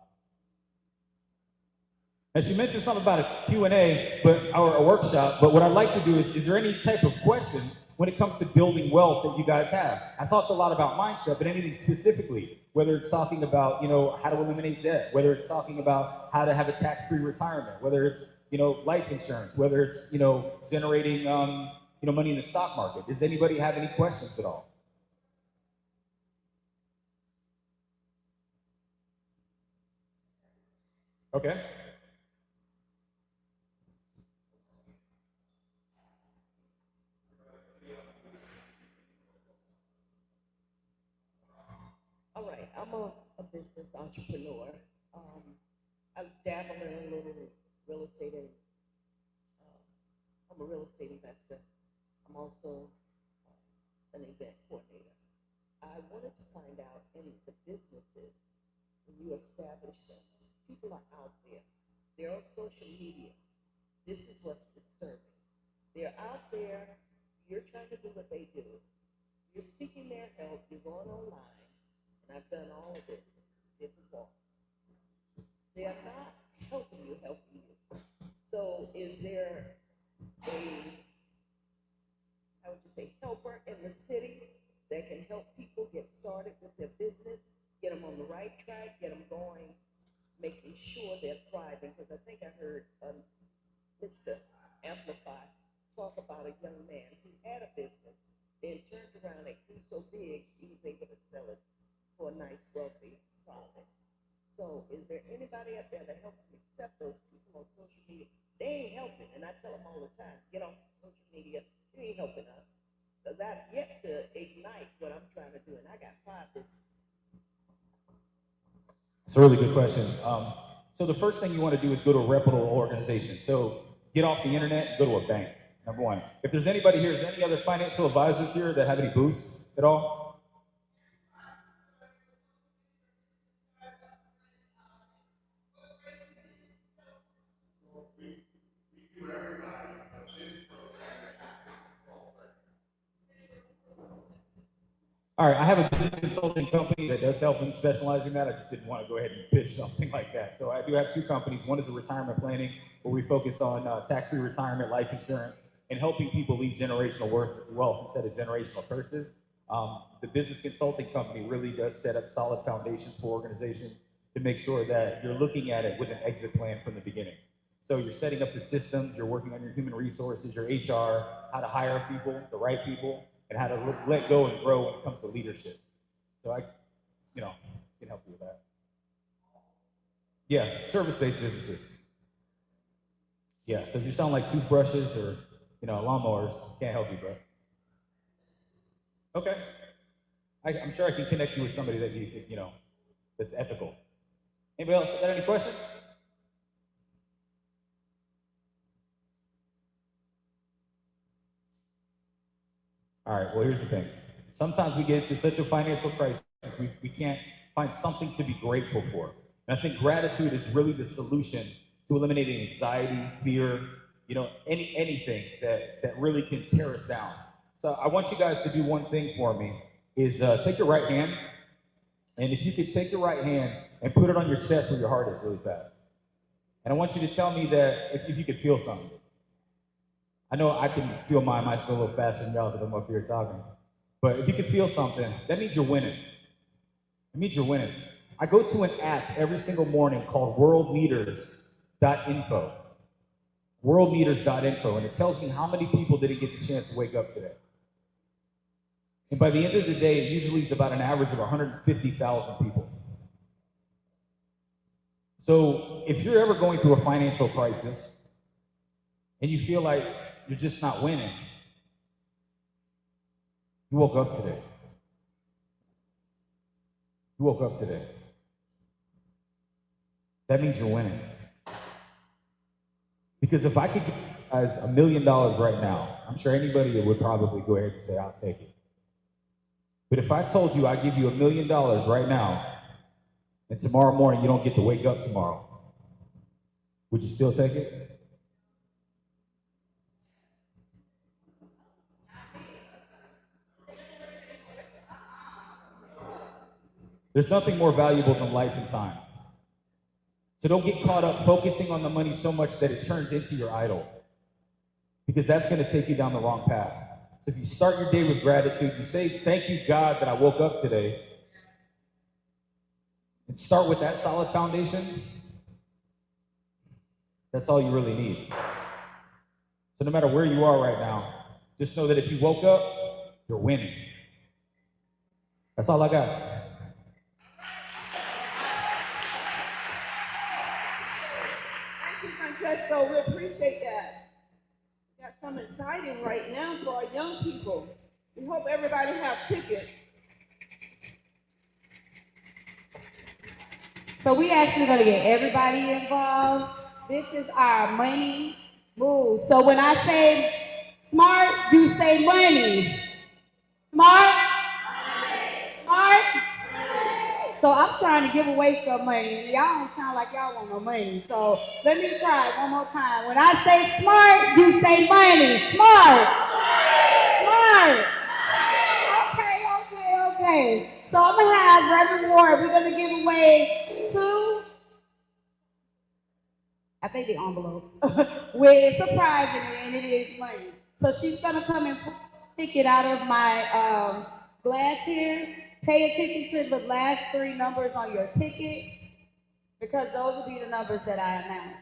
Now, she mentioned something about a Q&A, or a workshop, but what I'd like to do is there any type of questions when it comes to building wealth that you guys have? I talked a lot about mindset, but anything specifically, whether it's talking about, how to eliminate debt, whether it's talking about how to have a tax-free retirement, whether it's, life insurance, whether it's, generating, money in the stock market. Does anybody have any questions at all? Okay. All right, I'm a business entrepreneur. I dabble in a little real estate, and I'm a real estate investor. I'm also an event coordinator. I wanted to find out in the businesses, when you establish them, people are out there. They're on social media. This is what's disturbing. They're out there. You're trying to do what they do. You're seeking their help. You're going online. And I've done all of this. Different walk. They are not helping you. So is there a, how would you say, helper in the city that can help people get started with their business, get them on the right track, get them going, making sure they're thriving? Because I think I heard Mr. Amplify talk about a young man who had a business, then turned around and grew so big, he was able to sell it for a nice, wealthy profit. So is there anybody out there that helps them accept those people on social media? They ain't helping, and I tell them all the time, get on social media, you ain't helping us. Because I've yet to ignite what I'm trying to do, and I got 5 businesses. It's a really good question. So the first thing you want to do is go to a reputable organization. So get off the internet and go to a bank, number one. If there's anybody here, is there any other financial advisors here that have any booths at all? All right, I have a business consulting company that does help and specialize in that. I just didn't want to go ahead and pitch something like that. So I do have 2 companies. One is a retirement planning, where we focus on tax-free retirement, life insurance, and helping people leave generational wealth instead of generational curses. The business consulting company really does set up solid foundations for organizations to make sure that you're looking at it with an exit plan from the beginning. So you're setting up the systems, you're working on your human resources, your HR, how to hire people, the right people, and how to let go and grow when it comes to leadership. So I, can help you with that. Yeah, service-based businesses. Yeah, so if you sound like toothbrushes or, lawnmowers, can't help you, bro. Okay. I'm sure I can connect you with somebody that that's ethical. Anybody else got any questions? All right, well, here's the thing. Sometimes we get into such a financial crisis, we can't find something to be grateful for. And I think gratitude is really the solution to eliminating anxiety, fear, anything that really can tear us down. So I want you guys to do one thing for me, is take your right hand, and if you could take your right hand and put it on your chest where your heart is really fast. And I want you to tell me that if you could feel something. I know I can feel mine still a little faster than y'all because I'm up here talking. But if you can feel something, that means you're winning. It means you're winning. I go to an app every single morning called worldmeters.info. Worldmeters.info, and it tells me how many people didn't get the chance to wake up today. And by the end of the day, it usually is about an average of 150,000 people. So if you're ever going through a financial crisis and you feel like you're just not winning, you woke up today. You woke up today. That means you're winning. Because if I could give you guys $1 million right now, I'm sure anybody would probably go ahead and say, I'll take it. But if I told you I give you $1 million right now, and tomorrow morning you don't get to wake up tomorrow, would you still take it? There's nothing more valuable than life and time. So don't get caught up focusing on the money so much that it turns into your idol, because that's going to take you down the wrong path. So if you start your day with gratitude, you say, thank you, God, that I woke up today, and start with that solid foundation, that's all you really need. So no matter where you are right now, just know that if you woke up, you're winning. That's all I got. Thank you, Francesco. We appreciate that. We got something exciting right now for our young people. We hope everybody have tickets. So we actually gonna get everybody involved. This is our money move. So when I say smart, you say money. Smart? Smart? So I'm trying to give away some money, and y'all don't sound like y'all want no money. So let me try it one more time. When I say smart, you say money. Smart. Smart. Okay. So I'm gonna have Reverend Ward. We're gonna give away 2, I think the envelopes, with surprisingly, and it is money. So she's gonna come and pull a ticket out of my glass here. Pay attention to the last 3 numbers on your ticket, because those will be the numbers that I announce.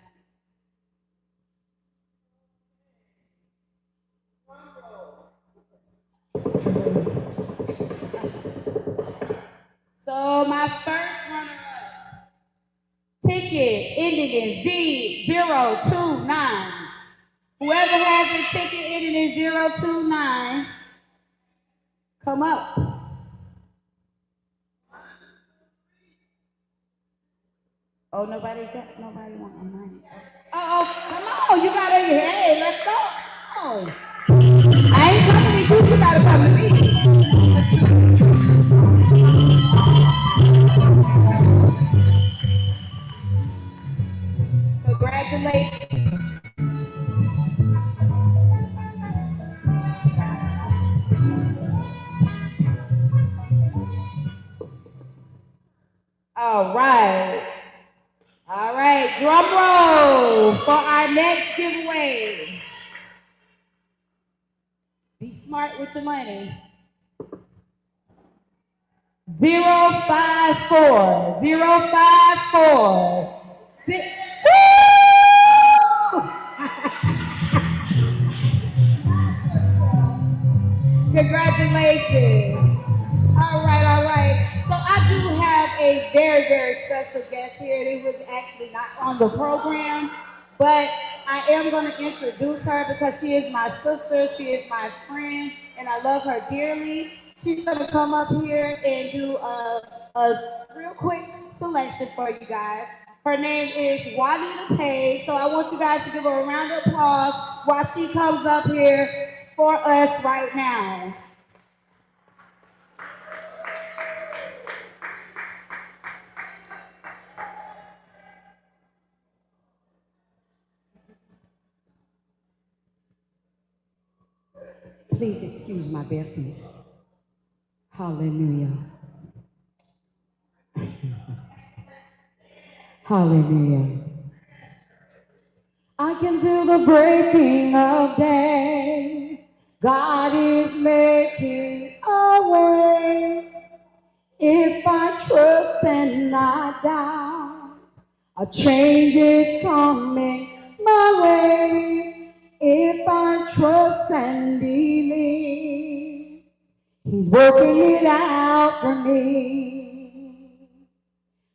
So my first runner-up, ticket ending in Z029. Whoever has a ticket ending in 029, come up. Oh, nobody want my money. Oh, come on, you gotta, hey, let's go. Oh. I ain't coming to you gotta come to me. Congratulations. All right. All right, drum roll for our next giveaway. Be smart with your money. 054. 054. Congratulations. All right. So I do have a very, very special guest here. It was actually not on the program, but I am going to introduce her because she is my sister, she is my friend, and I love her dearly. She's going to come up here and do a real quick selection for you guys. Her name is Juanita Page, so I want you guys to give her a round of applause while she comes up here for us right now. Please excuse my bare feet. Hallelujah. Hallelujah. I can feel the breaking of day. God is making a way. If I trust and not doubt, a change is coming my way. If I trust and believe, He's working it out for me.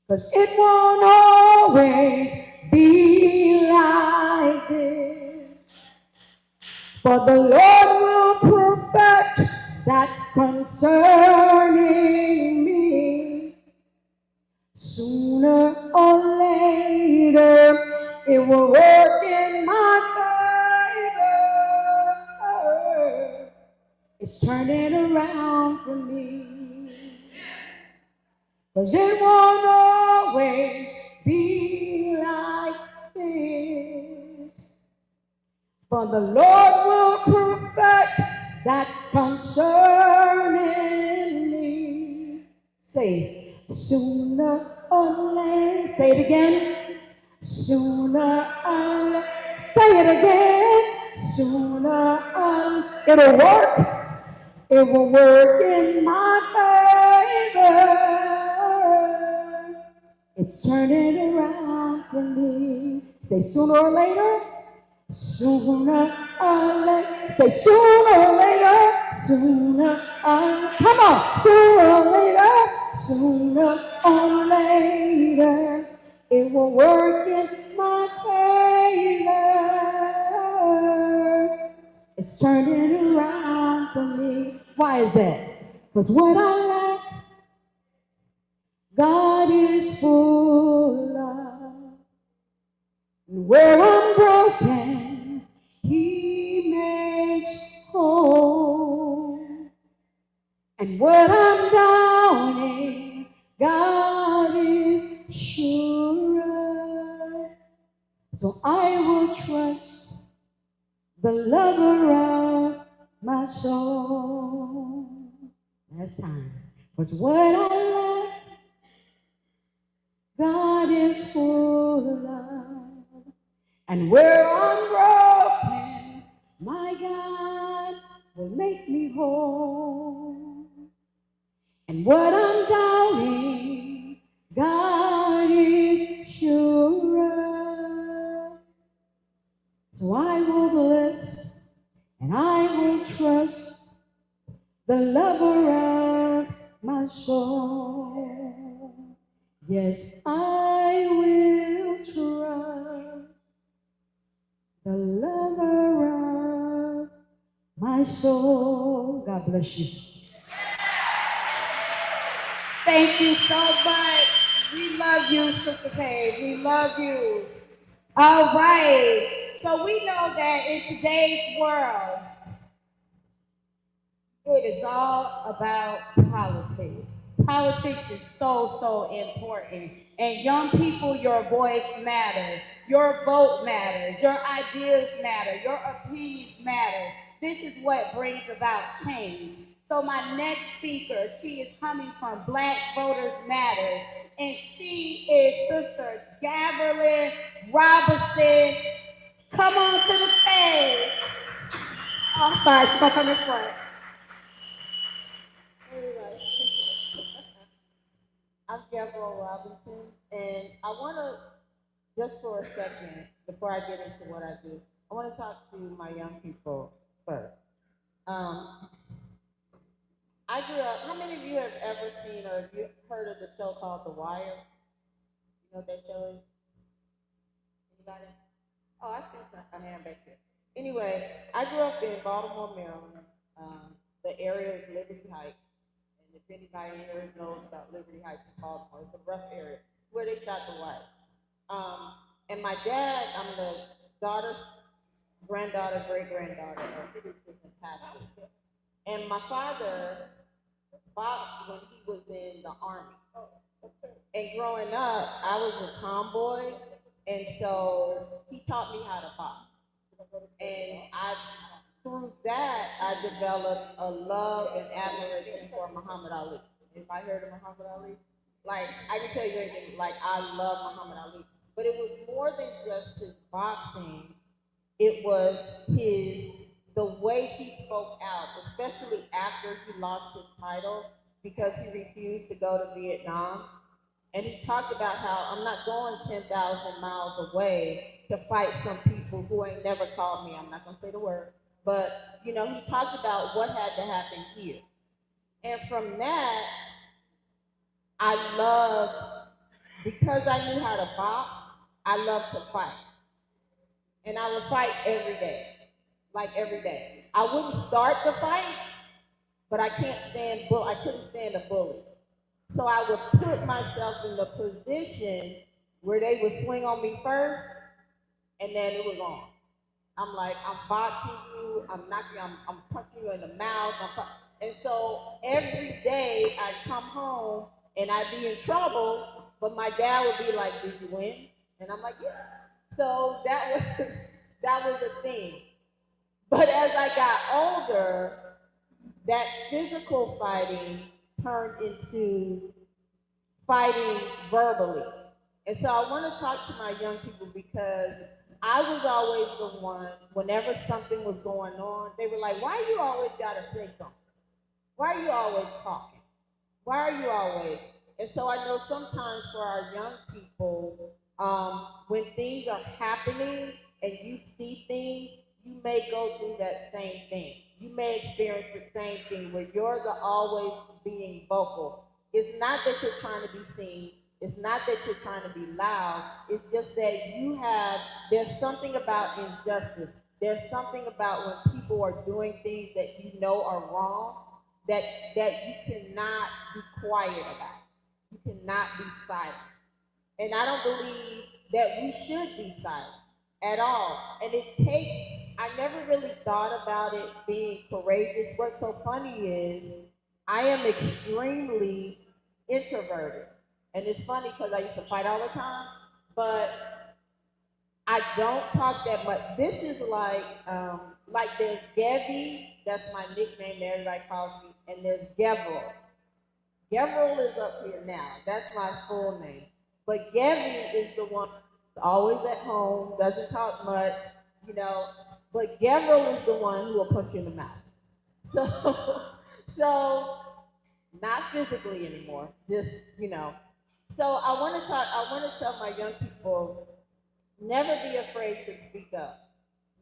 'Cause it won't always be like this. For the Lord will perfect that concerning me. Sooner or later, it will work in my favor. It's turning around for me. 'Cause it won't always be like this. For the Lord will perfect that concerning me. Say, sooner or later. Say it again. Sooner or later. Say it again. Sooner or later. It'll work. It will work in my favor. It's turning around for me. Say sooner or later. Sooner or later. Say sooner or later. Sooner or, come on. Sooner or later. Sooner or later. It will work in my favor. It's turning around for me. Why is that? Because what I lack, God is full of. And where I'm broken, He makes whole. And what I'm down in, God So I will trust the lover of my soul. Last time. Was what I lack, God is full of love. And where I'm broken, my God will make me whole. And what I'm doubting, God is sure. So I will bless and I will trust the lover of my soul. Yes, I will trust the lover of my soul. God bless you. Thank you so much. We love you, Sister Paige. We love you. All right. So we know that in today's world, it is all about politics. Politics is so important. And young people, your voice matters. Your vote matters. Your ideas matter. Your opinions matter. This is what brings about change. So my next speaker, she is coming from Black Voters Matters. And she is Sister Gabrielle Robinson. Come on to the stage. Oh, I'm sorry, she's gonna come in front. Anyway, I'm Gabrielle Robinson, and I want to, just for a second, before I get into what I do, I want to talk to my young people first. I grew up, how many of you have ever seen or have you heard of the show called The Wire? You know what that show is? Anybody? Oh, I see a hand back there. Anyway, I grew up in Baltimore, Maryland. The area is Liberty Heights. And if anybody here knows about Liberty Heights in Baltimore, it's a rough area where they shot The Wire. And my dad, I'm the daughter, granddaughter, great-granddaughter of Citizen Pastor. And my father boxed when he was in the Army. And growing up, I was a tomboy, and so he taught me how to box. And through that, I developed a love and admiration for Muhammad Ali. Anybody heard of Muhammad Ali? Like, I can tell you anything, like, I love Muhammad Ali. But it was more than just his boxing. It was the way he spoke out, especially after he lost his title because he refused to go to Vietnam. And he talked about how I'm not going 10,000 miles away to fight some people who ain't never called me. I'm not going to say the word. But, he talked about what had to happen here. And from that, I loved, because I knew how to box, I loved to fight. And I would fight every day. Like every day. I wouldn't start the fight, but I couldn't stand a bully. So I would put myself in the position where they would swing on me first, and then it was on. I'm like, I'm boxing you, I'm knocking, I'm punching you in the mouth. And so every day I'd come home and I'd be in trouble, but my dad would be like, did you win? And I'm like, yeah. So that was the thing. But as I got older, that physical fighting turned into fighting verbally. And so I want to talk to my young people because I was always the one, whenever something was going on, they were like, why you always got to say something? Why are you always talking? Why are you always? And so I know sometimes for our young people, when things are happening and you see things, you may go through that same thing. You may experience the same thing where you're always being vocal. It's not that you're trying to be seen. It's not that you're trying to be loud. It's just that there's something about injustice. There's something about when people are doing things that you know are wrong that you cannot be quiet about. You cannot be silent. And I don't believe that we should be silent at all. And I never really thought about it being courageous. What's so funny is I am extremely introverted. And it's funny because I used to fight all the time, but I don't talk that much. This is like there's Gabby, that's my nickname that everybody calls me, and there's Gavril. Gavril is up here now. That's my full name. But Gabby is the one who's always at home, doesn't talk much, you know. But Gavril is the one who will punch you in the mouth. So, so not physically anymore, just, you know. So I want to tell my young people, never be afraid to speak up.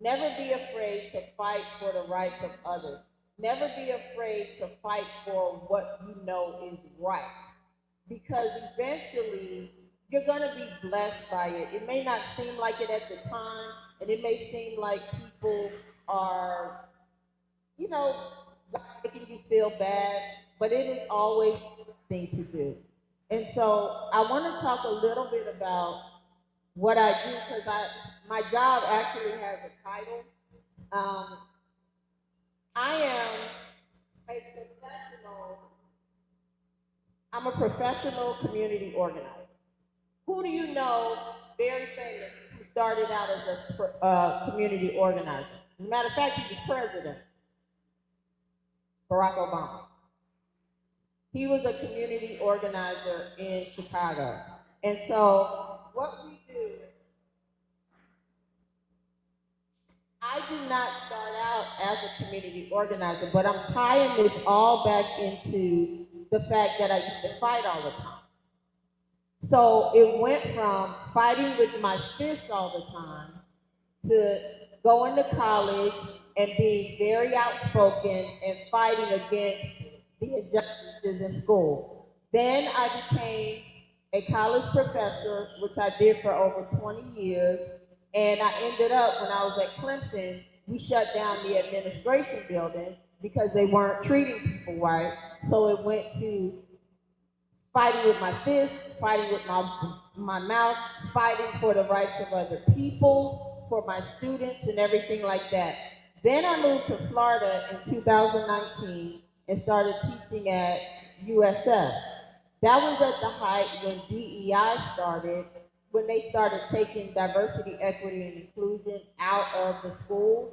Never be afraid to fight for the rights of others. Never be afraid to fight for what you know is right. Because eventually you're going to be blessed by it. It may not seem like it at the time, and it may seem like people are, you know, making you feel bad, but it is always the thing to do. And so I want to talk a little bit about what I do, because my job actually has a title. Um, I am a professional. I'm a professional community organizer. Who do you know, very famous, who started out as a community organizer? As a matter of fact, he was president, Barack Obama. He was a community organizer in Chicago. And so what we do, I did not start out as a community organizer, but I'm tying this all back into the fact that I used to fight all the time. So it went from fighting with my fists all the time to going to college and being very outspoken and fighting against the injustices in school. Then I became a college professor, which I did for over 20 years. And I ended up, when I was at Clemson, we shut down the administration building because they weren't treating people right. So it went to fighting with my fists, fighting with my mouth, fighting for the rights of other people, for my students and everything like that. Then I moved to Florida in 2019 and started teaching at USF. That was at the height when DEI started, when they started taking diversity, equity, and inclusion out of the schools.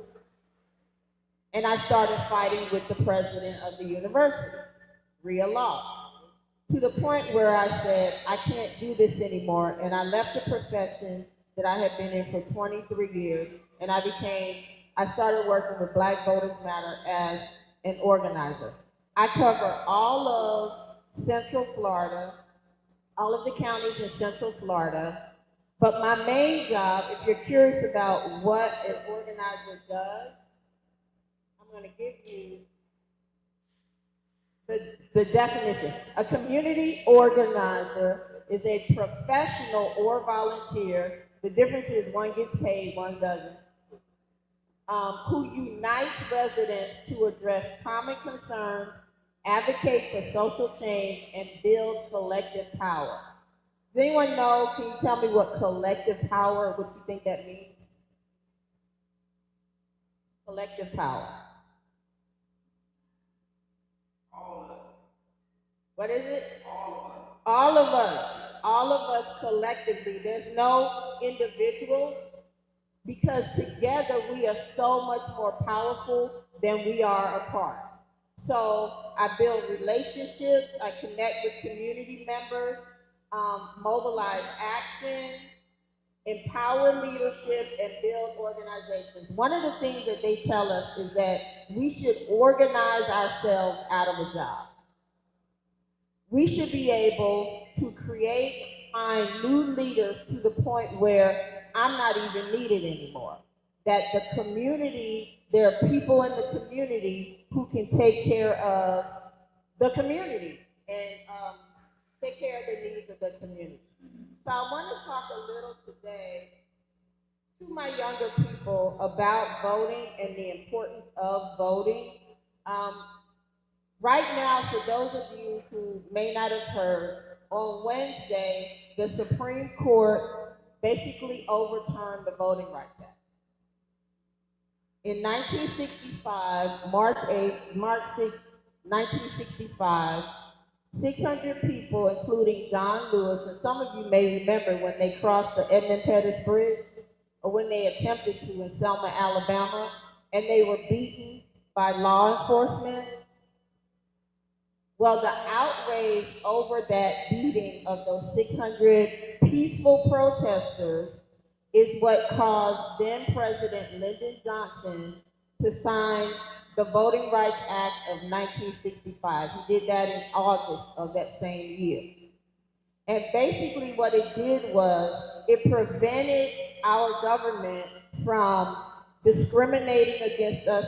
And I started fighting with the president of the university, Rhea Law, to the point where I said, I can't do this anymore. And I left the profession that I had been in for 23 years, and I started working with Black Voters Matter as an organizer. I cover all of Central Florida, all of the counties in Central Florida. But my main job, if you're curious about what an organizer does, I'm going to give you the definition. A community organizer is a professional or volunteer. The difference is one gets paid, one doesn't. Who unites residents to address common concerns, advocate for social change, and build collective power. Does anyone know, can you tell me what collective power, what you think that means? Collective power. All of us. What is it? All of us. All of us. All of us collectively. There's no individual, because together we are so much more powerful than we are apart. So I build relationships, I connect with community members, mobilize action, empower leadership, and build organizations. One of the things that they tell us is that we should organize ourselves out of a job. We should be able to create, find new leaders to the point where I'm not even needed anymore. That the community, there are people in the community who can take care of the community and take care of the needs of the community. So I want to talk a little today to my younger people about voting and the importance of voting. Right now, for those of you who may not have heard, on Wednesday, the Supreme Court basically overturned the Voting Rights Act. In 1965, March 6, 1965, 600 people, including John Lewis, and some of you may remember when they crossed the Edmund Pettus Bridge, or when they attempted to in Selma, Alabama, and they were beaten by law enforcement. Well, the outrage over that beating of those 600 peaceful protesters is what caused then President Lyndon Johnson to sign the Voting Rights Act of 1965. He did that in August of that same year. And basically what it did was it prevented our government from discriminating against us,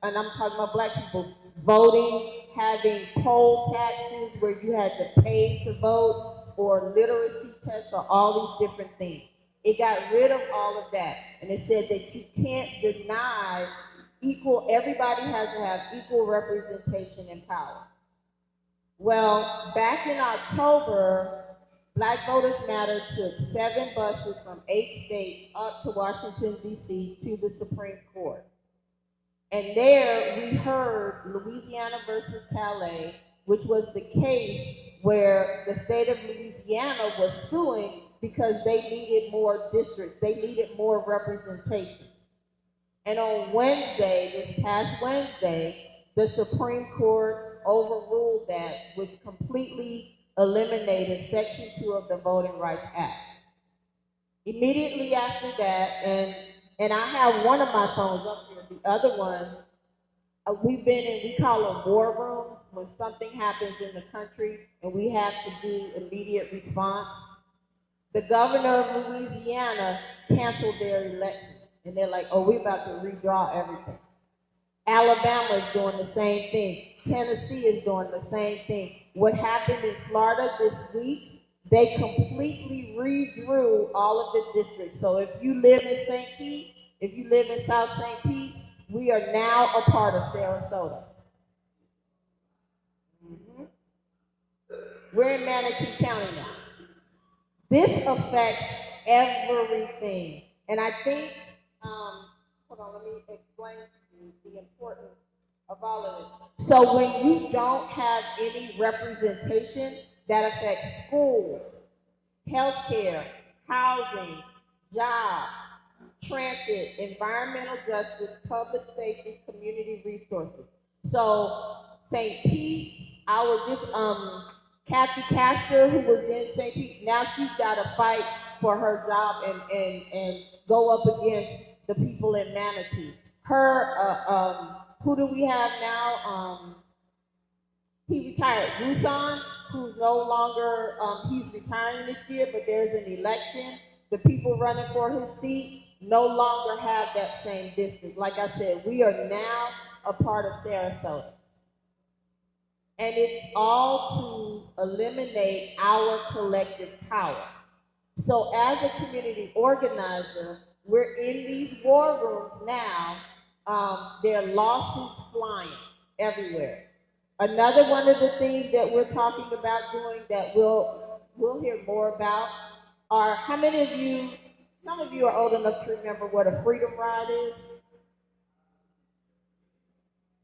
and I'm talking about black people, voting, having poll taxes where you had to pay to vote, or literacy tests, or all these different things. It got rid of all of that, and it said that you can't deny everybody has to have equal representation and power. Well, back in October, Black Voters Matter took 7 buses from 8 states up to Washington, D.C. to the Supreme Court. And there we heard Louisiana versus Calais, which was the case where the state of Louisiana was suing because they needed more districts, they needed more representation. And on Wednesday, this past Wednesday, the Supreme Court overruled that, which completely eliminated Section 2 of the Voting Rights Act. Immediately after that, and I have one of my phones up here, the other one, we've been in, we call them war rooms, when something happens in the country and we have to do immediate response. The governor of Louisiana canceled their election. And they're like, oh, we're about to redraw everything. Alabama is doing the same thing. Tennessee is doing the same thing. What happened in Florida this week, they completely redrew all of the districts. So if you live in St. Pete, if you live in South St. Pete, we are now a part of Sarasota. We're in Manatee County now. This affects everything. And I think, hold on, let me explain to you the importance of all of this. So when you don't have any representation, that affects schools, healthcare, housing, jobs, transit, environmental justice, public safety, community resources. So St. Pete, Kathy Castor, who was in St. Pete, now she's got to fight for her job and go up against the people in Manatee. Who do we have now? He retired. Rusan, who's no longer, he's retiring this year, but there's an election. The people running for his seat no longer have that same district. Like I said, we are now a part of Sarasota. And it's all to eliminate our collective power. So as a community organizer, we're in these war rooms now. There are lawsuits flying everywhere. Another one of the things that we're talking about doing that we'll hear more about are, how many of you, some of you are old enough to remember what a freedom ride is?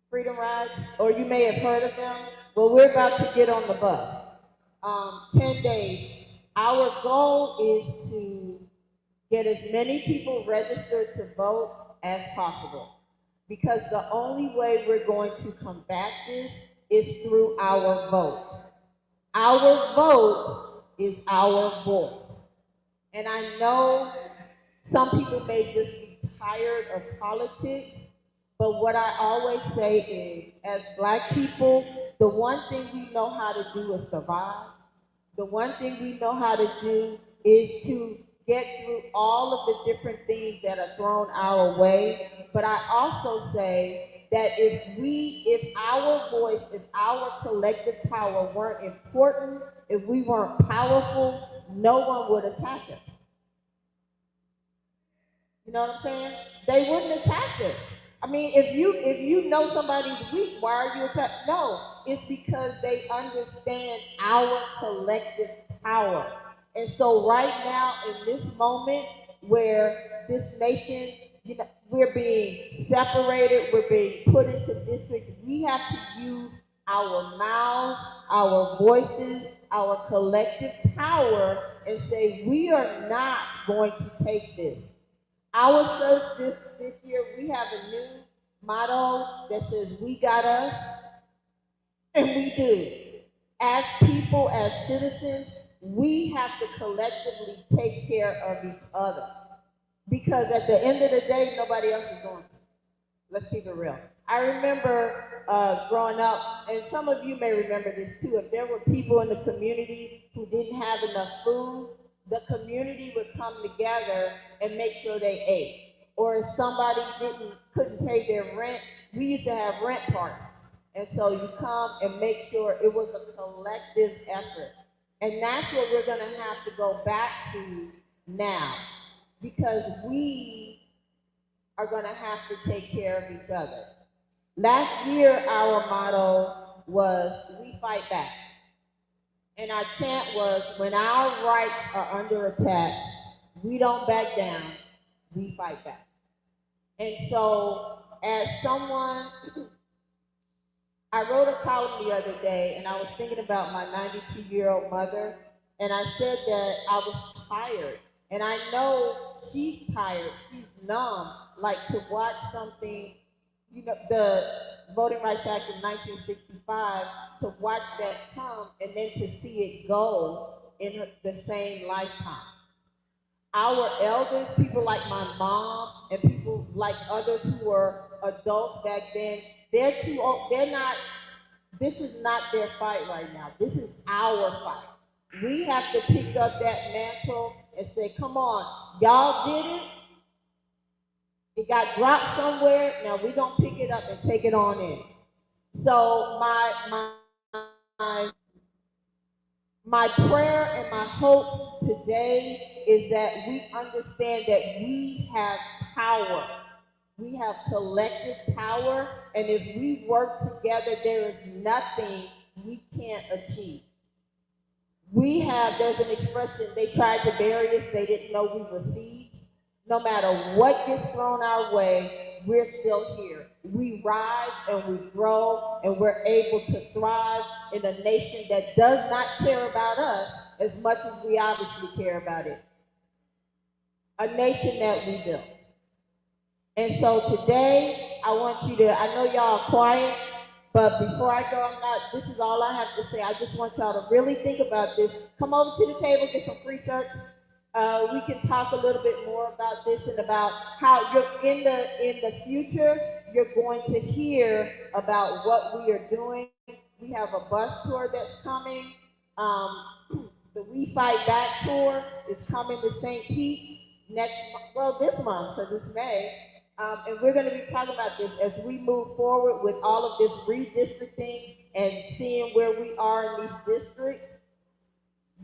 Freedom rides, or you may have heard of them. Well, we're about to get on the bus. 10 days. Our goal is to get as many people registered to vote as possible, because the only way we're going to combat this is through our vote. Our vote is our voice. And I know some people may just be tired of politics, but what I always say is, as Black people, the one thing we know how to do is survive. The one thing we know how to do is to get through all of the different things that are thrown our way. But I also say that if our voice, if our collective power weren't important, if we weren't powerful, no one would attack us. You know what I'm saying? They wouldn't attack us. I mean, if you know somebody's weak, why are you attacking? No, it's because they understand our collective power. And so right now, in this moment where this nation, we're being separated, we're being put into districts, we have to use our mouths, our voices, our collective power, and say, we are not going to take this. Our church this year, we have a new motto that says, "We got us," and we do. As people, as citizens, we have to collectively take care of each other. Because at the end of the day, nobody else is going to. Let's keep it real. I remember growing up, and some of you may remember this too, if there were people in the community who didn't have enough food, the community would come together and make sure they ate. Or if somebody couldn't pay their rent, we used to have rent parties. And so you come and make sure it was a collective effort. And that's what we're going to have to go back to now. Because we are going to have to take care of each other. Last year, our motto was, "We fight back." And our chant was, "When our rights are under attack, we don't back down, we fight back." And so, as someone, I wrote a column the other day, and I was thinking about my 92-year-old mother, and I said that I was tired. And I know she's tired, she's numb, like to watch something, the Voting Rights Act of 1965, to watch that come and then to see it go in the same lifetime. Our elders, people like my mom and people like others who were adults back then, they're too old, this is not their fight right now. This is our fight. We have to pick up that mantle and say, "Come on, y'all did it. It got dropped somewhere. Now we're going to pick it up and take it on in." So my prayer and my hope today is that we understand that we have power. We have collective power, and if we work together, there is nothing we can't achieve. There's an expression, they tried to bury us, they didn't know we were seeds. No matter what gets thrown our way, we're still here. We rise and we grow, and we're able to thrive in a nation that does not care about us as much as we obviously care about it. A nation that we built. And so today, I know y'all are quiet, but before I go, this is all I have to say. I just want y'all to really think about this. Come over to the table, get some free shirts. We can talk a little bit more about this and about how you're in the future, you're going to hear about what we are doing. We have a bus tour that's coming. The We Fight Back tour is coming to St. Pete this month, because it's May. And we're going to be talking about this as we move forward with all of this redistricting and seeing where we are in these districts.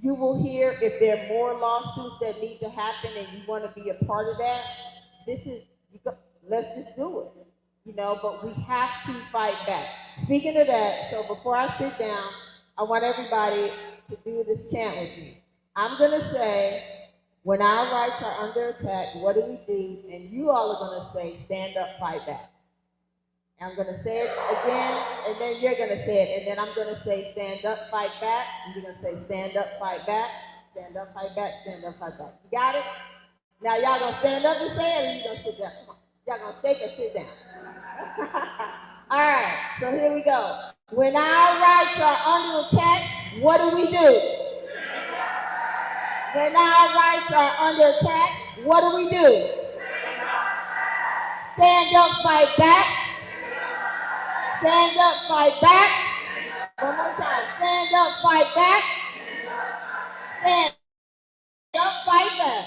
You will hear if there are more lawsuits that need to happen and you want to be a part of that. Let's just do it, but we have to fight back. Speaking of that, so before I sit down, I want everybody to do this chant with me. I'm going to say, "When our rights are under attack, what do we do?" And you all are going to say, "Stand up, fight back." I'm going to say it again, and then you're going to say it. And then I'm going to say, "Stand up, fight back." And you're going to say, "Stand up, fight back." Stand up, fight back. Stand up, fight back. You got it? Now y'all going to stand up and say it, or you going to sit down? Come on. Y'all going to take or sit down? All right, so here we go. When our rights are under attack, what do we do? When our rights are under attack, what do we do? Stand up, fight back. Stand up, fight back. One more time. Stand up, fight back. Stand up, fight back.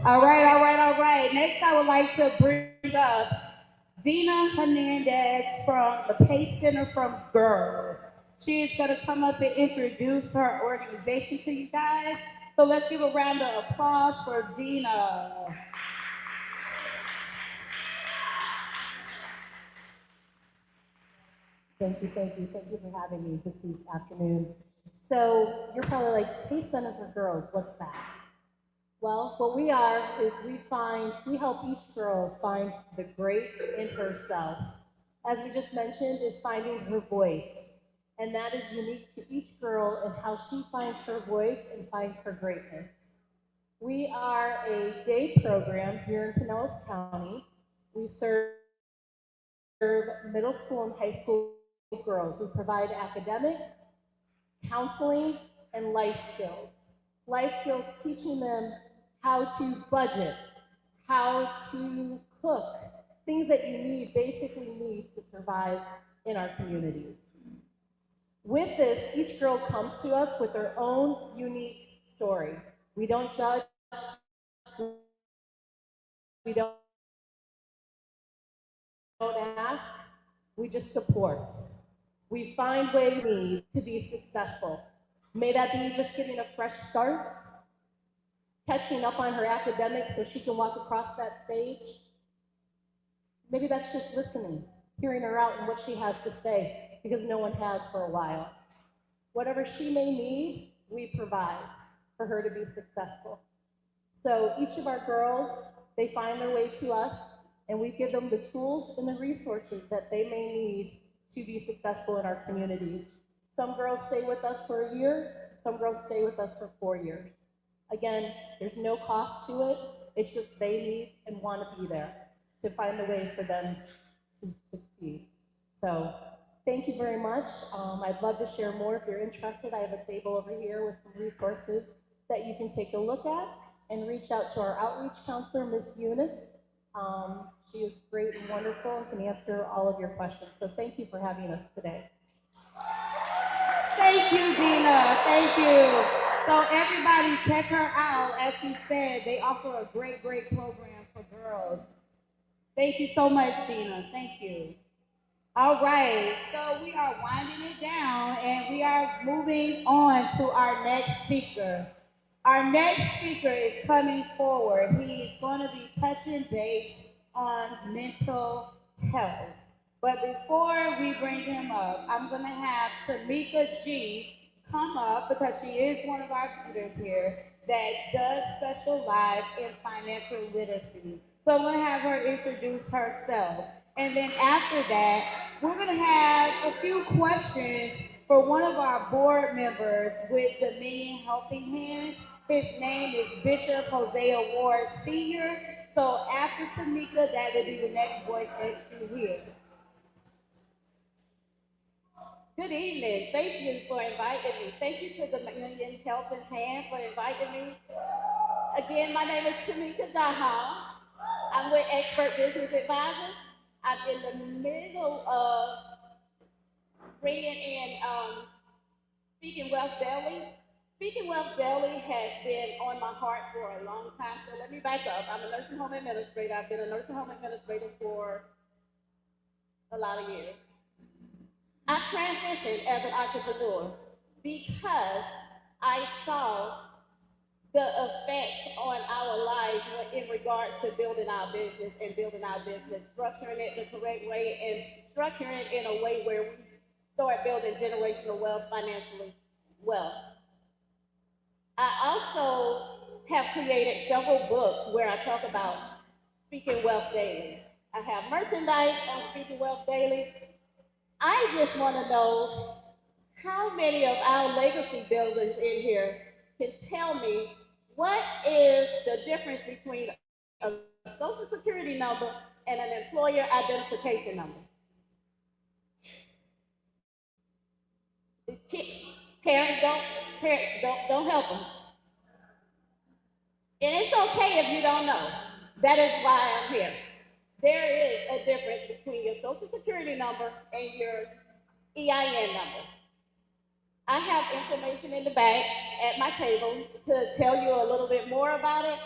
All right, all right, all right. Next, I would like to bring up Dina Hernandez from the Pace Center from Girls. She is going to come up and introduce her organization to you guys. So let's give a round of applause for Dina. Thank you for having me this afternoon. So you're probably like, Pace Center for Girls, what's that? Well, what we are is we help each girl find the great in herself. As we just mentioned, is finding her voice. And that is unique to each girl and how she finds her voice and finds her greatness. We are a day program here in Pinellas County. We serve middle school and high school girls. We provide academics, counseling, and life skills. Life skills teaching them how to budget, how to cook, things that you basically need to survive in our communities. With this, each girl comes to us with their own unique story. We don't judge, we don't ask, we just support. We find ways to be successful. May that be just getting a fresh start, catching up on her academics so she can walk across that stage. Maybe that's just listening, hearing her out and what she has to say, because no one has for a while. Whatever she may need, we provide for her to be successful. So each of our girls, they find their way to us, and we give them the tools and the resources that they may need to be successful in our communities. Some girls stay with us for a year, some girls stay with us for 4 years. Again, there's no cost to it. It's just they need and want to be there to find the ways for them to succeed. So thank you very much. I'd love to share more if you're interested. I have a table over here with some resources that you can take a look at and reach out to our outreach counselor, Miss Eunice. She is great and wonderful and can answer all of your questions. So thank you for having us today. Thank you, Dina. Thank you. So everybody check her out. As she said, they offer a great, great program for girls. Thank you so much, Dina. Thank you. All right, so we are winding it down and we are moving on to our next speaker. Our next speaker is coming forward. He is going to be touching base on mental health. But before we bring him up, I'm going to have Tamika G come up because she is one of our leaders here that does specialize in financial literacy. So I'm going to have her introduce herself. And then after that, we're going to have a few questions for one of our board members with Dominion Helping Hands. His name is Bishop Hosea Ward Sr. So after Tamika, that will be the next voice that you hear. Good evening. Thank you for inviting me. Thank you to the Dominion Helping Hand for inviting me. Again, my name is Tamika Dahal. I'm with Expert Business Advisors. I'm in the middle of bringing in Speaking Wealth Daily. Speaking Wealth Daily has been on my heart for a long time. So let me back up. I'm a nursing home administrator. I've been a nursing home administrator for a lot of years. I transitioned as an entrepreneur because I saw the effects on our lives in regards to building our business and building our business, structuring it the correct way and structuring it in a way where we start building generational wealth, financially wealth. I also have created several books where I talk about Speaking Wealth Daily. I have merchandise on Speaking Wealth Daily. I just want to know how many of our legacy builders in here can tell me what is the difference between a social security number and an employer identification number? Parents don't help them. And it's okay if you don't know. That is why I'm here. There is a difference between your social security number and your EIN number. I have information in the back at my table to tell you a little bit more about it.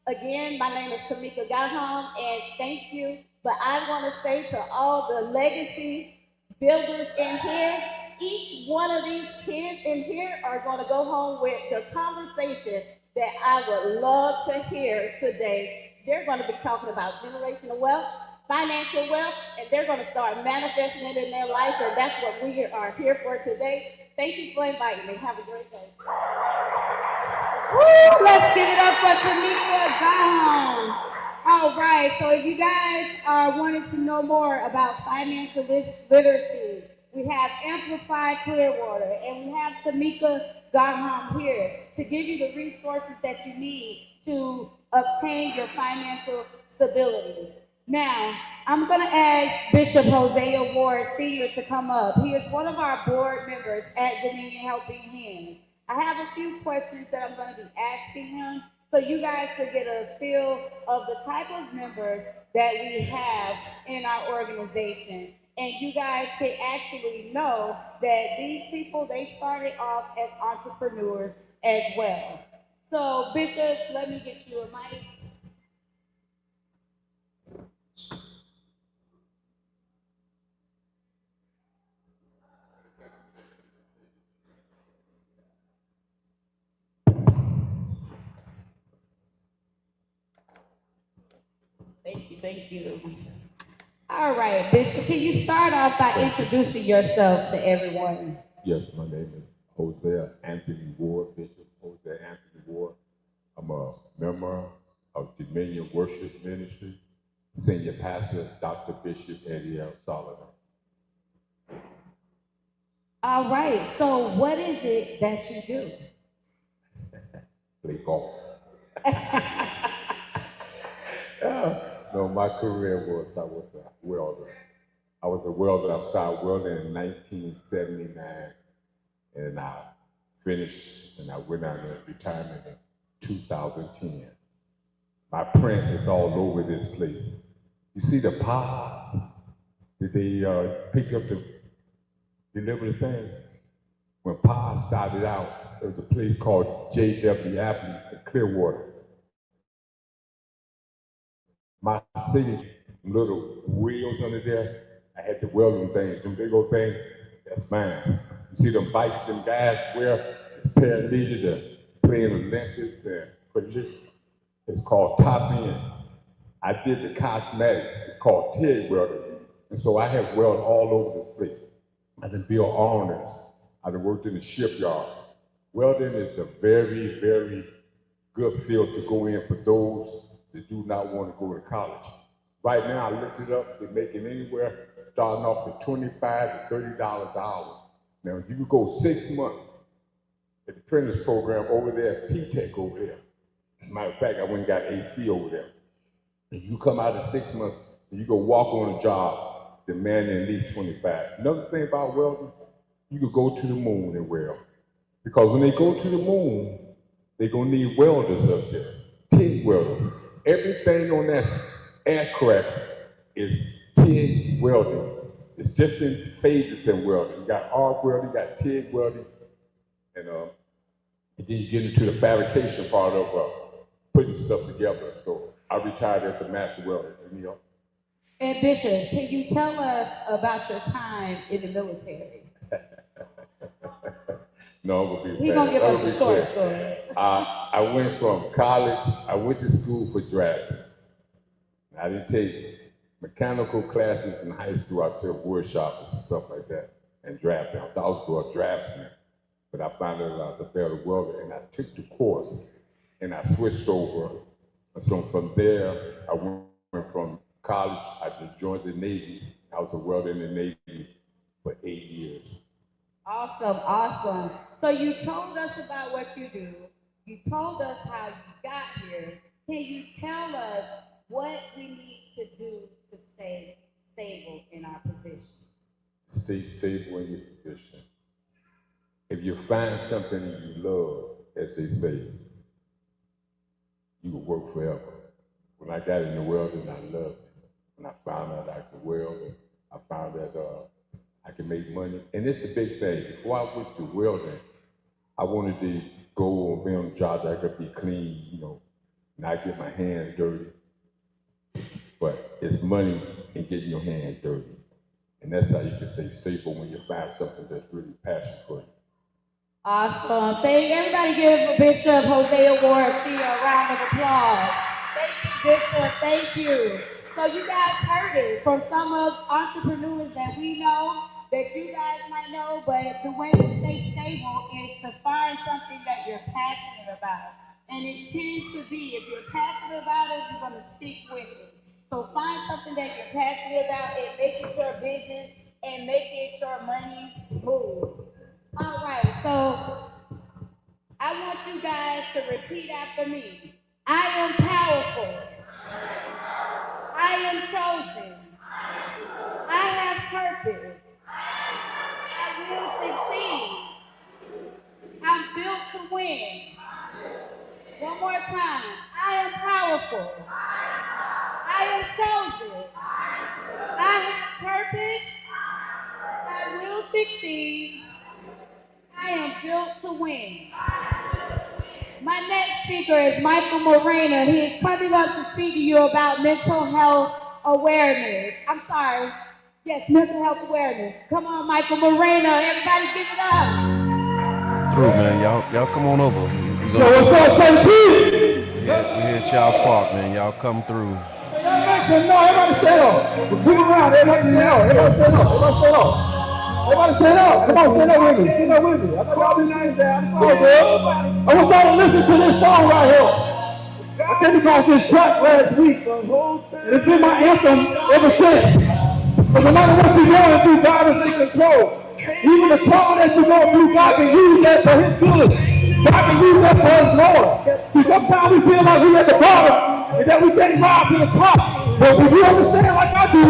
Again, my name is Tamika Gaham, and thank you. But I want to say to all the legacy builders in here, each one of these kids in here are going to go home with the conversation that I would love to hear today. They're going to be talking about generational wealth, financial wealth, and they're going to start manifesting it in their life, and that's what we are here for today. Thank you for inviting me. Have a great day. Woo, let's give it up for Tamika Gahon. All right, so if you guys are wanting to know more about financial literacy, we have Amplified Clearwater, and we have Tamika Gahon here to give you the resources that you need to obtain your financial stability. Now, I'm going to ask Bishop Hosea Ward Sr. to come up. He is one of our board members at Dominion Helping Hands. I have a few questions that I'm going to be asking him so you guys can get a feel of the type of members that we have in our organization. And you guys can actually know that these people, they started off as entrepreneurs as well. So, Bishop, let me get you a mic. Thank you. All right, Bishop, can you start off by introducing yourself to everyone? Yes, my name is Hosea Anthony Ward, Bishop Hosea Anthony Ward. I'm a member of Dominion Worship Ministry, Senior Pastor Dr. Bishop Eddie L. Solomon. All right, so what is it that you do? Play golf. No, my career was, I was a welder. I was a welder. I started welding in 1979, and I finished, and I went out in retirement in 2010. My print is all over this place. You see the pods? Did they pick up the delivery thing? When pods started out, there was a place called J.W. Avenue in Clearwater. My city, little wheels under there, I had the welding things, them big old things, that's mine. You see them bikes them guys wear, it's paralegal to play in Olympics and for this, it's called top end. I did the cosmetics, it's called TIG welding. And so I have welded all over this place. I done built awnings, I done worked in the shipyard. Welding is a very, very good field to go in for those that do not want to go to college. Right now, I looked it up, they're making anywhere starting off at $25 to $30 an hour. Now, you could go 6 months at the apprentice program over there at P-Tech over there. Matter of fact, I went and got AC over there. If you come out of 6 months and you go walk on a job, demanding at least 25. Another thing about welding, you could go to the moon and weld. Because when they go to the moon, they're gonna need welders up there, TIG welders. Everything on that aircraft is TIG welding. It's different phases in welding. You got arc welding, you got TIG welding, and then you get into the fabrication part of putting stuff together. So I retired as a master welder in New York. And Bishop, can you tell us about your time in the military? No, it would be He's gonna give us a short story. I went from college, I went to school for drafting. I didn't take mechanical classes in high school. I took wood shoppers and stuff like that, and drafting. I thought I was going to draftsman, but I found out I was a better welder, and I took the course, and I switched over. And so from there, I went from college, I just joined the Navy. I was a welder in the Navy for 8 years. Awesome, awesome. So you told us about what you do. You told us how you got here. Can you tell us what we need to do to stay stable in our position? Stay stable in your position. If you find something you love, as they say, you will work forever. When I got into welding, I loved it. When I found out I could weld, I found that I can make money. And it's a big thing. Before I went to welding, I wanted to go and be on a job that I could be clean, you know, not get my hands dirty. But it's money in getting your hands dirty. And that's how you can stay stable when you find something that's really passion for you. Awesome. Thank everybody give Bishop Hosea Ward Sr. a round of applause. Thank you, Bishop. Thank you. So you guys heard it from some of entrepreneurs that we know that you guys might know, but the way to stay stable is to find something that you're passionate about. And it tends to be, if you're passionate about it, you're going to stick with it. So find something that you're passionate about and make it your business and make it your money move. All right, so I want you guys to repeat after me. I am powerful. I am chosen. I have purpose. I will succeed. I'm built to win. One more time. I am powerful. I am chosen. I have purpose. I will succeed. I am built to win. My next speaker is Michael Moreno. He is coming up to speak to you about mental health awareness. I'm sorry. Yes, mental health awareness. Come on, Michael Moreno. Everybody give it up. Through, man. Y'all come on over. Yo, what's up, St. Pete? We here at Child's Park, man. Y'all come through. Everybody stand up. Move around. Everybody stand up. Everybody stand up. Everybody stand up. Everybody stand up. Come on, stand up with me. Stand up with me. I know y'all be nice there. I'm sorry, bro. I want y'all to listen to this song right here. I came across this track last week. And it's been my anthem ever since. But no matter what you're going through, God is in control. Even the trauma that you're going through, God can use that for His good. God can use that for His glory. See, sometimes we feel like we're at the bottom and that we can't rise to the top. But if you understand like I do,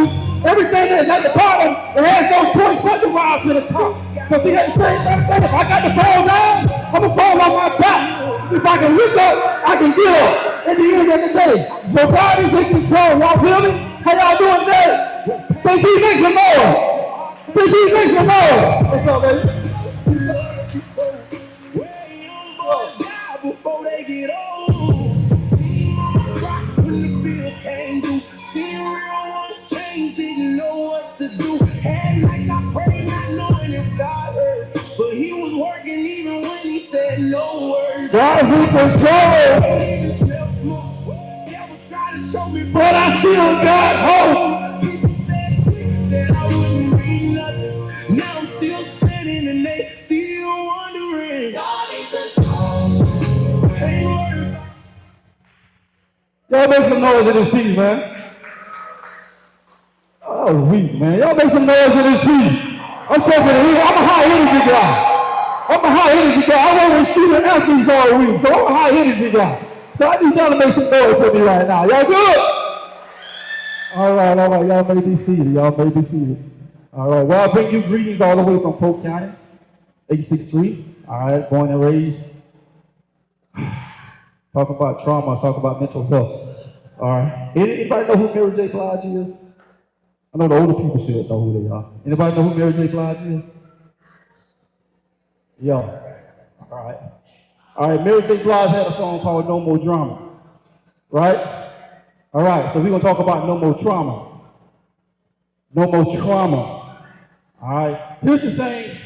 everything that's at the bottom, it has no choice but to rise to the top. Because see, that thing, if I got to fall down, I'm going to fall on my back. If I can look up, I can get up at the end of the day. So God is in control. Y'all feel me? How y'all doing today? Say, P, make some more. Say, P, make some more. What's up, baby? Before they get old, see mama rock when the bills came due. See real ones change, didn't know what to do. Had nights I prayed, not knowing if God heard, but He was working even when He said no words. God's in control. But I still got hope. People said I wouldn't be nothing. Now I'm still standing and they still wondering. God in control. Y'all make some noise in this piece, man. Oh, that was weak, man. Y'all make some noise in this piece. I'm talking to you. I'm a high energy guy. I'm a high energy guy. I work with student athletes all week, so I'm a high energy guy. So I need y'all to make some noise for me right now. Y'all good? All right. Y'all may be seated. All right. Well, I bring you greetings all the way from Polk County, 86th Street. All right, born and raised. Talk about trauma, talk about mental health. All right. Anybody know who Mary J. Blige is? I know the older people should know who they are. Anybody know who Mary J. Blige is? Yeah. All right. All right, Mary J. Blige had a song called No More Drama. Right? All right, so we're going to talk about no more trauma. No more trauma. All right. Here's the thing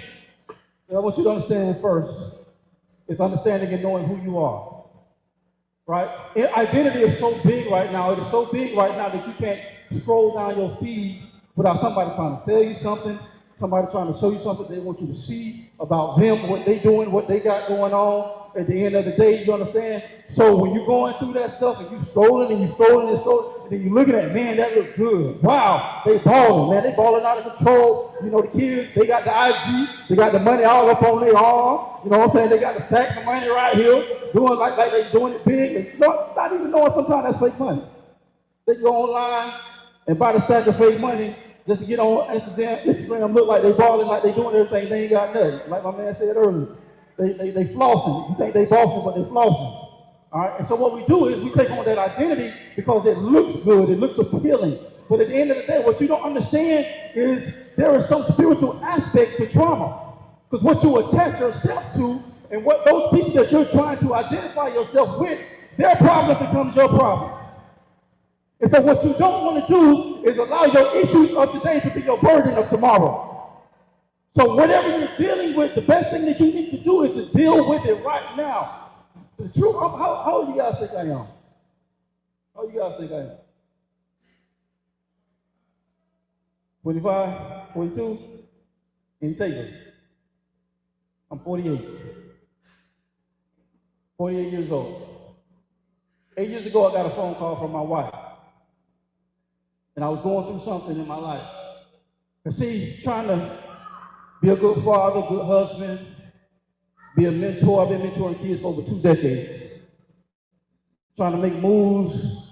that I want you to understand first. It's understanding and knowing who you are. Right? Identity is so big right now. It is so big right now that you can't scroll down your feed without somebody trying to sell you something, somebody trying to show you something they want you to see about them, what they doing, what they got going on. At the end of the day, you understand? So when you're going through that stuff and you scrolling and then you're looking at, man, that looks good. Wow, they balling, man. They balling out of control. You know, the kids, they got the IG, they got the money all up on their arm. You know what I'm saying? They got the sack of money right here, doing like they doing it big, and not even knowing sometimes that's fake money. They go online and buy the sack of fake money just to get on Instagram look like they balling, like they doing everything. They ain't got nothing. Like my man said earlier, they flossing. You think they bossing, but they flossing. All right, and so what we do is we take on that identity because it looks good, it looks appealing. But at the end of the day, what you don't understand is there is some spiritual aspect to trauma. Because what you attach yourself to and what those people that you're trying to identify yourself with, their problem becomes your problem. And so what you don't want to do is allow your issues of today to be your burden of tomorrow. So whatever you're dealing with, the best thing that you need to do is to deal with it right now. The truth, how old do you guys think I am? How old do you guys think I am? 25, 42? in Texas. I'm 48. 48 years old. 8 years ago, I got a phone call from my wife. And I was going through something in my life. And see, trying to be a good father, good husband, be a mentor. I've been mentoring kids for over 2 decades. Trying to make moves,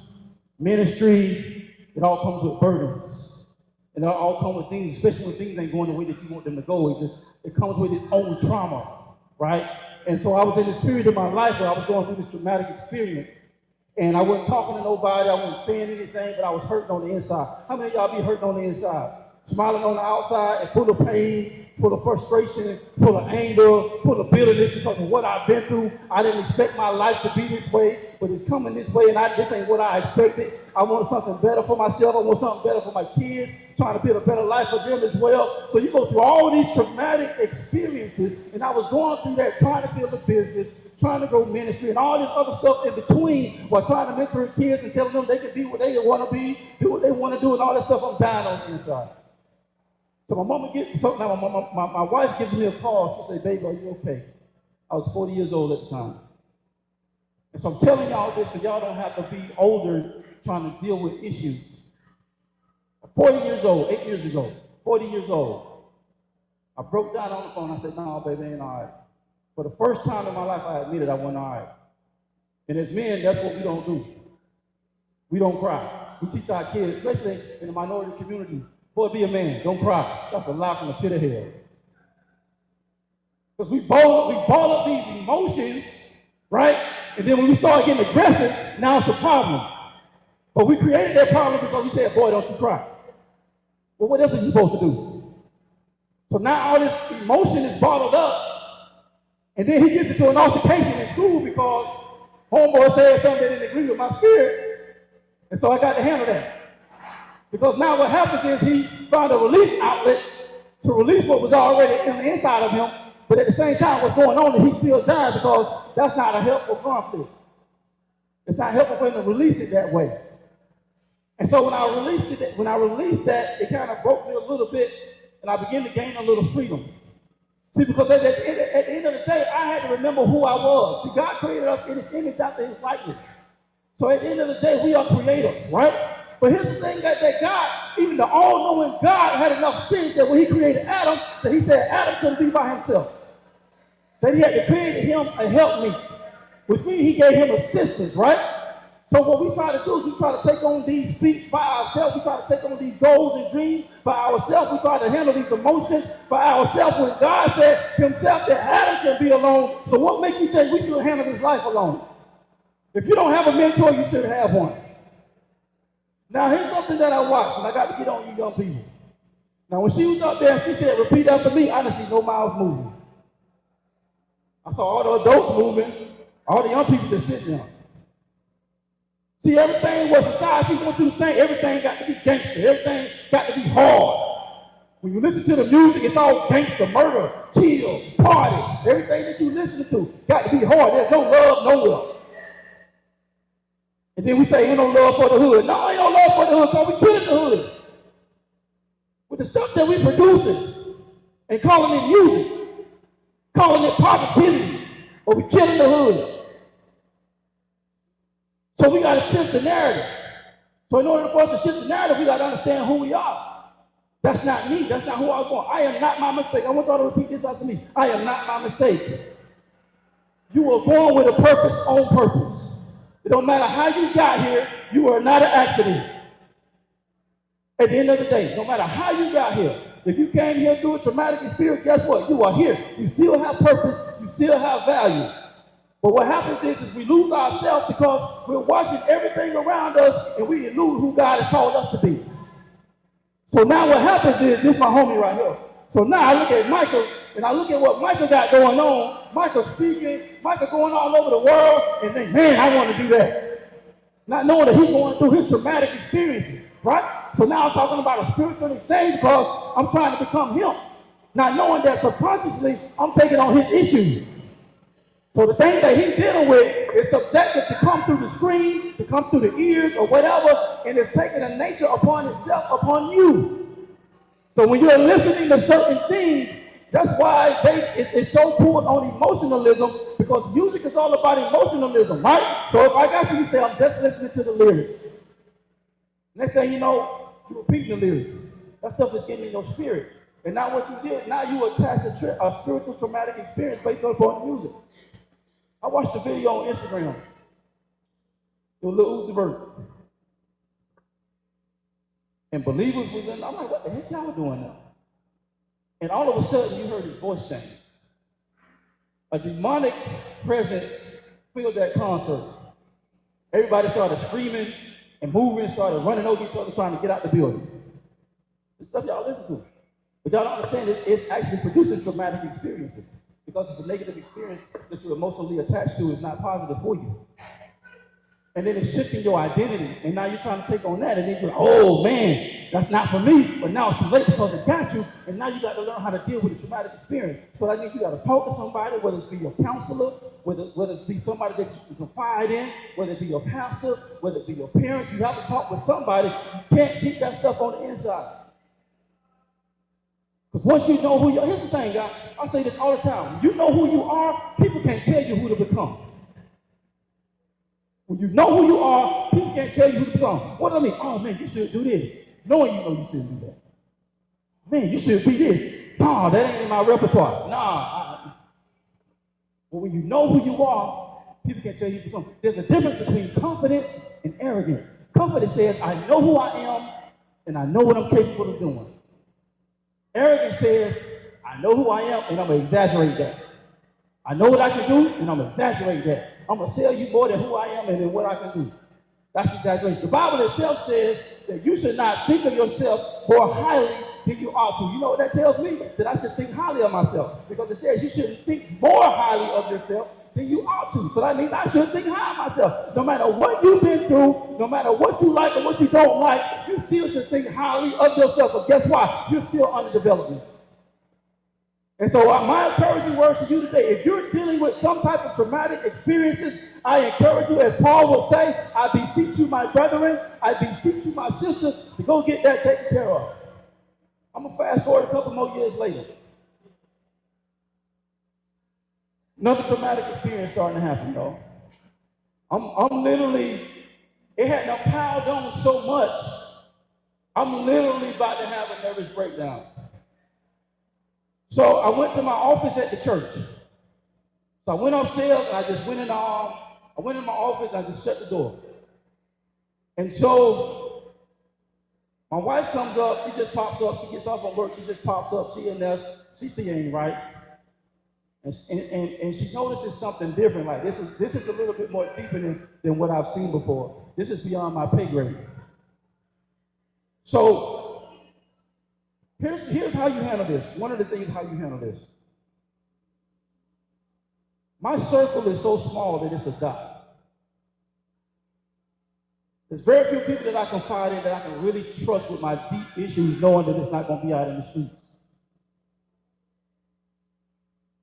ministry, it all comes with burdens. And it all comes with things, especially when things ain't going the way that you want them to go. It comes with its own trauma, right? And so I was in this period of my life where I was going through this traumatic experience. And I wasn't talking to nobody, I wasn't saying anything, but I was hurting on the inside. How many of y'all be hurting on the inside? Smiling on the outside and full of pain, full of frustration, full of anger, full of bitterness because of what I've been through. I didn't expect my life to be this way, but it's coming this way, and this ain't what I expected. I want something better for myself. I want something better for my kids, trying to build a better life for them as well. So you go through all these traumatic experiences, and I was going through that, trying to build a business, trying to grow ministry, and all this other stuff in between while trying to mentor kids and telling them they can be what they want to be, do what they want to do, and all that stuff. I'm dying on the inside. So my wife gives me a call. She said, "Baby, are you okay?" I was 40 years old at the time. And so I'm telling y'all this so y'all don't have to be older trying to deal with issues. I'm 40 years old, 8 years ago, 40 years old. I broke down on the phone. I said, "No, baby, ain't all right." For the first time in my life, I admitted I wasn't all right. And as men, that's what we don't do. We don't cry. We teach our kids, especially in the minority communities, boy, be a man, don't cry. That's a lie from the pit of hell. Because we ball up these emotions, right? And then when we start getting aggressive, now it's a problem. But we created that problem because we said, "Boy, don't you cry." Well, what else are you supposed to do? So now all this emotion is bottled up. And then he gets into an altercation in school because homeboy said something that didn't agree with my spirit. And so I got to handle that. Because now what happens is he found a release outlet to release what was already in the inside of him, but at the same time what's going on and he's still dying because that's not a helpful conflict. It's not helpful for him to release it that way. And so when I released that, it kind of broke me a little bit, and I began to gain a little freedom. See, because at the end of the day, I had to remember who I was. See, God created us in his image after his likeness. So at the end of the day, we are creators, right? But here's the thing that God, even the all-knowing God, had enough sense that when he created Adam, that he said Adam couldn't be by himself. That he had to create him a helpmeet, which means he gave him assistance, right? So what we try to do is we try to take on these feats by ourselves. We try to take on these goals and dreams by ourselves. We try to handle these emotions by ourselves when God said himself that Adam should be alone. So what makes you think we should handle this life alone? If you don't have a mentor, you should have one. Now here's something that I watched, and I got to get on you young people. Now when she was up there and she said, "Repeat after me," I didn't see no mouths moving. I saw all the adults moving, all the young people just sitting there. See, everything what society wants you to think, everything got to be gangster, everything got to be hard. When you listen to the music, it's all gangster, murder, kill, party. Everything that you listen to got to be hard. There's no love nowhere. And then we say, "Ain't no love for the hood." No, ain't no love for the hood because we killing the hood. With the stuff that we producing and calling it music, calling it positivity, but we killing the hood. So we got to shift the narrative. So in order for us to shift the narrative, we got to understand who we are. That's not me. That's not who I was born. I am not my mistake. I want y'all to repeat this after me. I am not my mistake. You were born with a purpose, on purpose. It don't matter how you got here, you are not an accident. At the end of the day, no matter how you got here, if you came here through a traumatic experience, guess what? You are here. You still have purpose. You still have value. But what happens is we lose ourselves because we're watching everything around us and we lose who God has called us to be. So now what happens is, this is my homie right here. So now I look at Michael and I look at what Michael got going on. Michael speaking, Michael going all over the world, and think, "Man, I want to do that." Not knowing that he's going through his traumatic experiences, right? So now I'm talking about a spiritual exchange because I'm trying to become him. Not knowing that subconsciously I'm taking on his issues. So the thing that he's dealing with is subjective to come through the screen, to come through the ears or whatever, and it's taking a nature upon itself, upon you. So when you're listening to certain things, that's why it's so pulled on emotionalism, because music is all about emotionalism, right? So if I got you say, I'm just listening to the lyrics. Next thing you know, you're repeating the lyrics. That stuff is getting in your spirit. And now what you did, now you attach a spiritual traumatic experience based upon the music. I watched a video on Instagram. It was Lil Uzi Vert. And believers was in, I'm like, what the heck y'all doing now? And all of a sudden you heard his voice change. A demonic presence filled that concert. Everybody started screaming and moving, started running over each other, trying to get out the building. This stuff y'all listen to. But y'all don't understand it's actually producing traumatic experiences. Because it's a negative experience that you're emotionally attached to is not positive for you. And then it's shifting your identity. And now you're trying to take on that. And then you're like, oh man, that's not for me. But now it's too late because it got you. And now you got to learn how to deal with a traumatic experience. So that means you got to talk to somebody, whether it be your counselor, whether it be somebody that you can confide in, whether it be your pastor, whether it be your parents. You have to talk with somebody. You can't keep that stuff on the inside. Because once you know who you are, here's the thing, guys. I say this all the time. When you know who you are, people can't tell you who to become. When you know who you are, people can't tell you who to become. What do I mean? Oh, man, you should do this. Knowing you know you shouldn't do that. Man, you should be this. No, that ain't in my repertoire. Nah. But when you know who you are, people can't tell you who to become. There's a difference between confidence and arrogance. Confidence says, I know who I am, and I know what I'm capable of doing. Arrogance says, I know who I am, and I'm going to exaggerate that. I know what I can do, and I'm going to exaggerate that. I'm going to tell you more than who I am and than what I can do. That's exaggeration. The Bible itself says that you should not think of yourself more highly than you ought to. You know what that tells me? That I should think highly of myself. Because it says you shouldn't think more highly of yourself than you ought to. So that means I should think high of myself. No matter what you've been through, no matter what you like or what you don't like, you still should think highly of yourself. But guess what? You're still under development. And so my encouraging words to you today, if you're dealing with some type of traumatic experiences, I encourage you, as Paul will say, I beseech you, my brethren, I beseech you, my sisters, to go get that taken care of. I'm going to fast forward a couple more years later. Another traumatic experience starting to happen, though. I'm literally, it had now piled on so much, I'm literally about to have a nervous breakdown. So I went to my office at the church. So I went upstairs and I just went in my office and I just shut the door. And so my wife comes up, she just pops up, she gets off from work, she just pops up, she in there, she see ain't right. And she notices something different, like this is a little bit more deeper than what I've seen before. This is beyond my pay grade. So Here's how you handle this. One of the things how you handle this. My circle is so small that it's a dot. There's very few people that I confide in that I can really trust with my deep issues, knowing that it's not going to be out in the streets.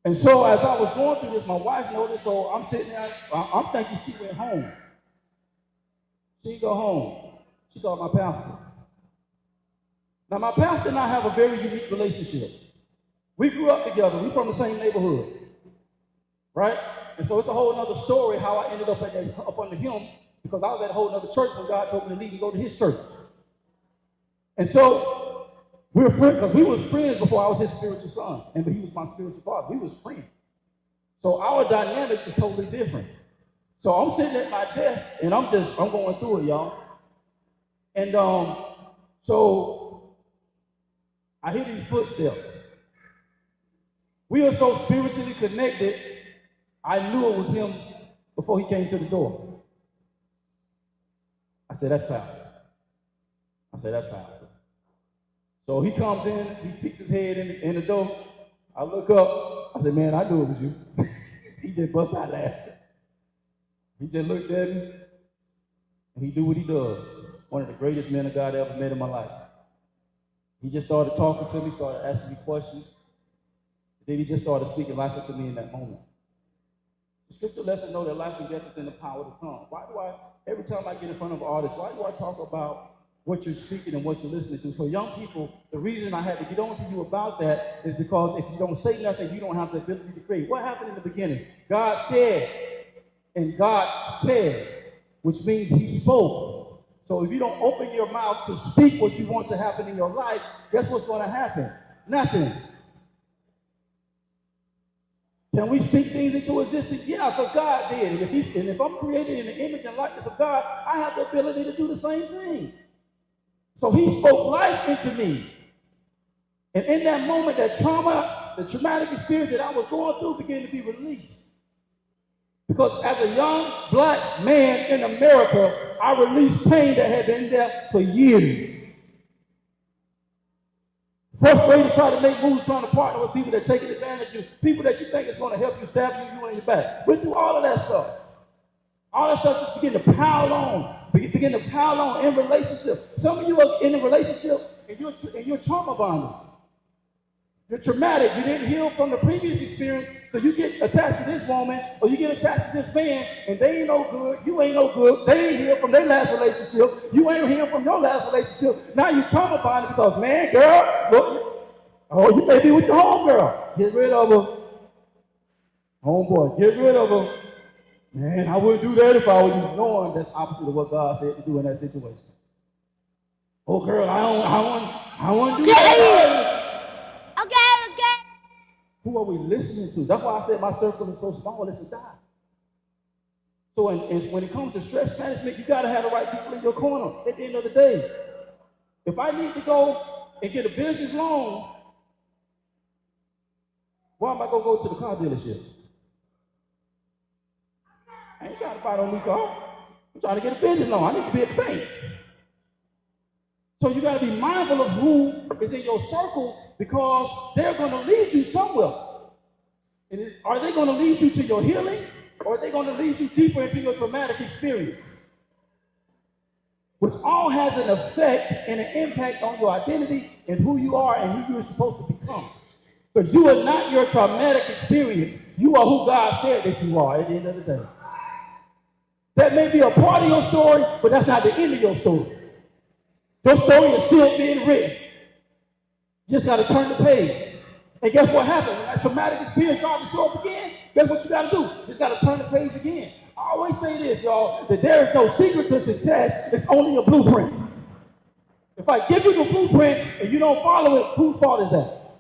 And so as I was going through this, my wife noticed, so I'm sitting there, I'm thinking she went home. She didn't go home. She saw my pastor. Now, my pastor and I have a very unique relationship. We grew up together. We're from the same neighborhood, right? And so it's a whole other story how I ended up up under him, because I was at a whole other church when God told me to leave and go to his church. And so we were friends, because we was friends before I was his spiritual son, and he was my spiritual father. We was friends. So our dynamics is totally different. So I'm sitting at my desk, and I'm going through it, y'all. And so I hear these footsteps. We are so spiritually connected, I knew it was him before he came to the door. I said, that's pastor. So he comes in, he peeks his head in the door. I look up, I said, man, I knew it was you. He just bust out laughing. He just looked at me, and he do what he does. One of the greatest men of God I ever met in my life. He just started talking to me, started asking me questions. Then he just started speaking life into me in that moment. The scripture lets us know that life and death is in the power of the tongue. Why do every time I get in front of artists, why do I talk about what you're speaking and what you're listening to. So young people, the reason I had to get on to you about that is because if you don't say nothing, you don't have the ability to create. What happened in the beginning? God said, and God said, which means he spoke. So if you don't open your mouth to speak what you want to happen in your life, guess what's going to happen? Nothing. Can we speak things into existence? Yeah, because God did. And if I'm created in the image and likeness of God, I have the ability to do the same thing. So he spoke life into me. And in that moment, that trauma, the traumatic experience that I was going through began to be released. Because as a young black man in America, I released pain that had been there for years. Frustrated, trying to make moves, trying to partner with people that take advantage of you, people that you think is going to help you, stab you in your back. We do all of that stuff. All that stuff just begin to pile on in relationships. Some of you are in a relationship and you're trauma bonded. You're traumatic. You didn't heal from the previous experience, so you get attached to this woman or you get attached to this man, and they ain't no good. You ain't no good. They ain't healed from their last relationship. You ain't healed from your last relationship. Now you trauma bonded because, man, girl, look, oh, you may be with your homegirl. Get rid of her. Homeboy, get rid of her. Man, I wouldn't do that if I were you, knowing that's opposite of what God said to do in that situation. Oh, girl, I want to do that. Okay. Who are we listening to? That's why I said my circle is so small, it's a die. So when it comes to stress management, you got to have the right people in your corner at the end of the day. If I need to go and get a business loan, why am I going to go to the car dealership? I ain't trying to buy no new car. I'm trying to get a business loan. I need to be at the bank. So you got to be mindful of who is in your circle because they're going to lead you somewhere. Are they going to lead you to your healing or are they going to lead you deeper into your traumatic experience? Which all has an effect and an impact on your identity and who you are and who you're supposed to become. Because you are not your traumatic experience. You are who God said that you are at the end of the day. That may be a part of your story, but that's not the end of your story. Your story is still being written. You just got to turn the page. And guess what happened? When that traumatic experience starts to show up again, guess what you got to do? You just got to turn the page again. I always say this, y'all, that there is no secret to success. It's only a blueprint. If I give you the blueprint and you don't follow it, whose fault is that?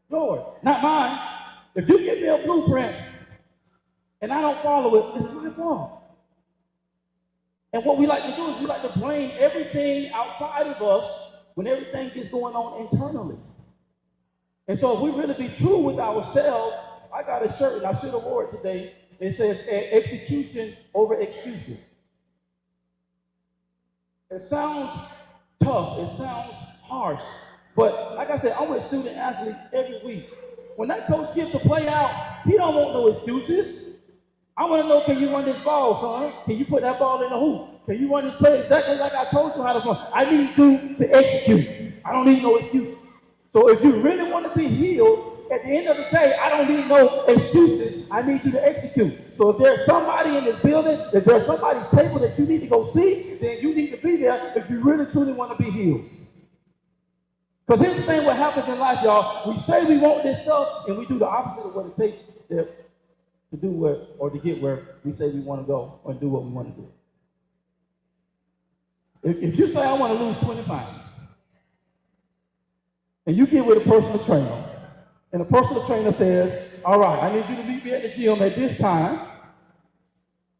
Yours, not mine. If you give me a blueprint and I don't follow it, it's my fault. And what we like to do is we like to blame everything outside of us when everything is going on internally. And so if we really be true with ourselves, I got a shirt and I should have wore it today. It says execution over excuses. It sounds tough. It sounds harsh. But like I said, I'm with student athletes every week. When that coach gives the play out, he don't want no excuses. I want to know, can you run this ball, son? Can you put that ball in the hoop? Can you run this play exactly like I told you how to run? I need you to execute. I don't need no excuse. So if you really want to be healed, at the end of the day, I don't need no excuses. I need you to execute. So if there's somebody in this building, if there's somebody's table that you need to go see, then you need to be there if you really truly want to be healed. Because here's the thing what happens in life, y'all. We say we want this stuff, and we do the opposite of what it takes to do where, or to get where we say we want to go or do what we want to do. If you say, I want to lose 20 pounds, and you get with a personal trainer, and the personal trainer says, all right, I need you to meet me at the gym at this time.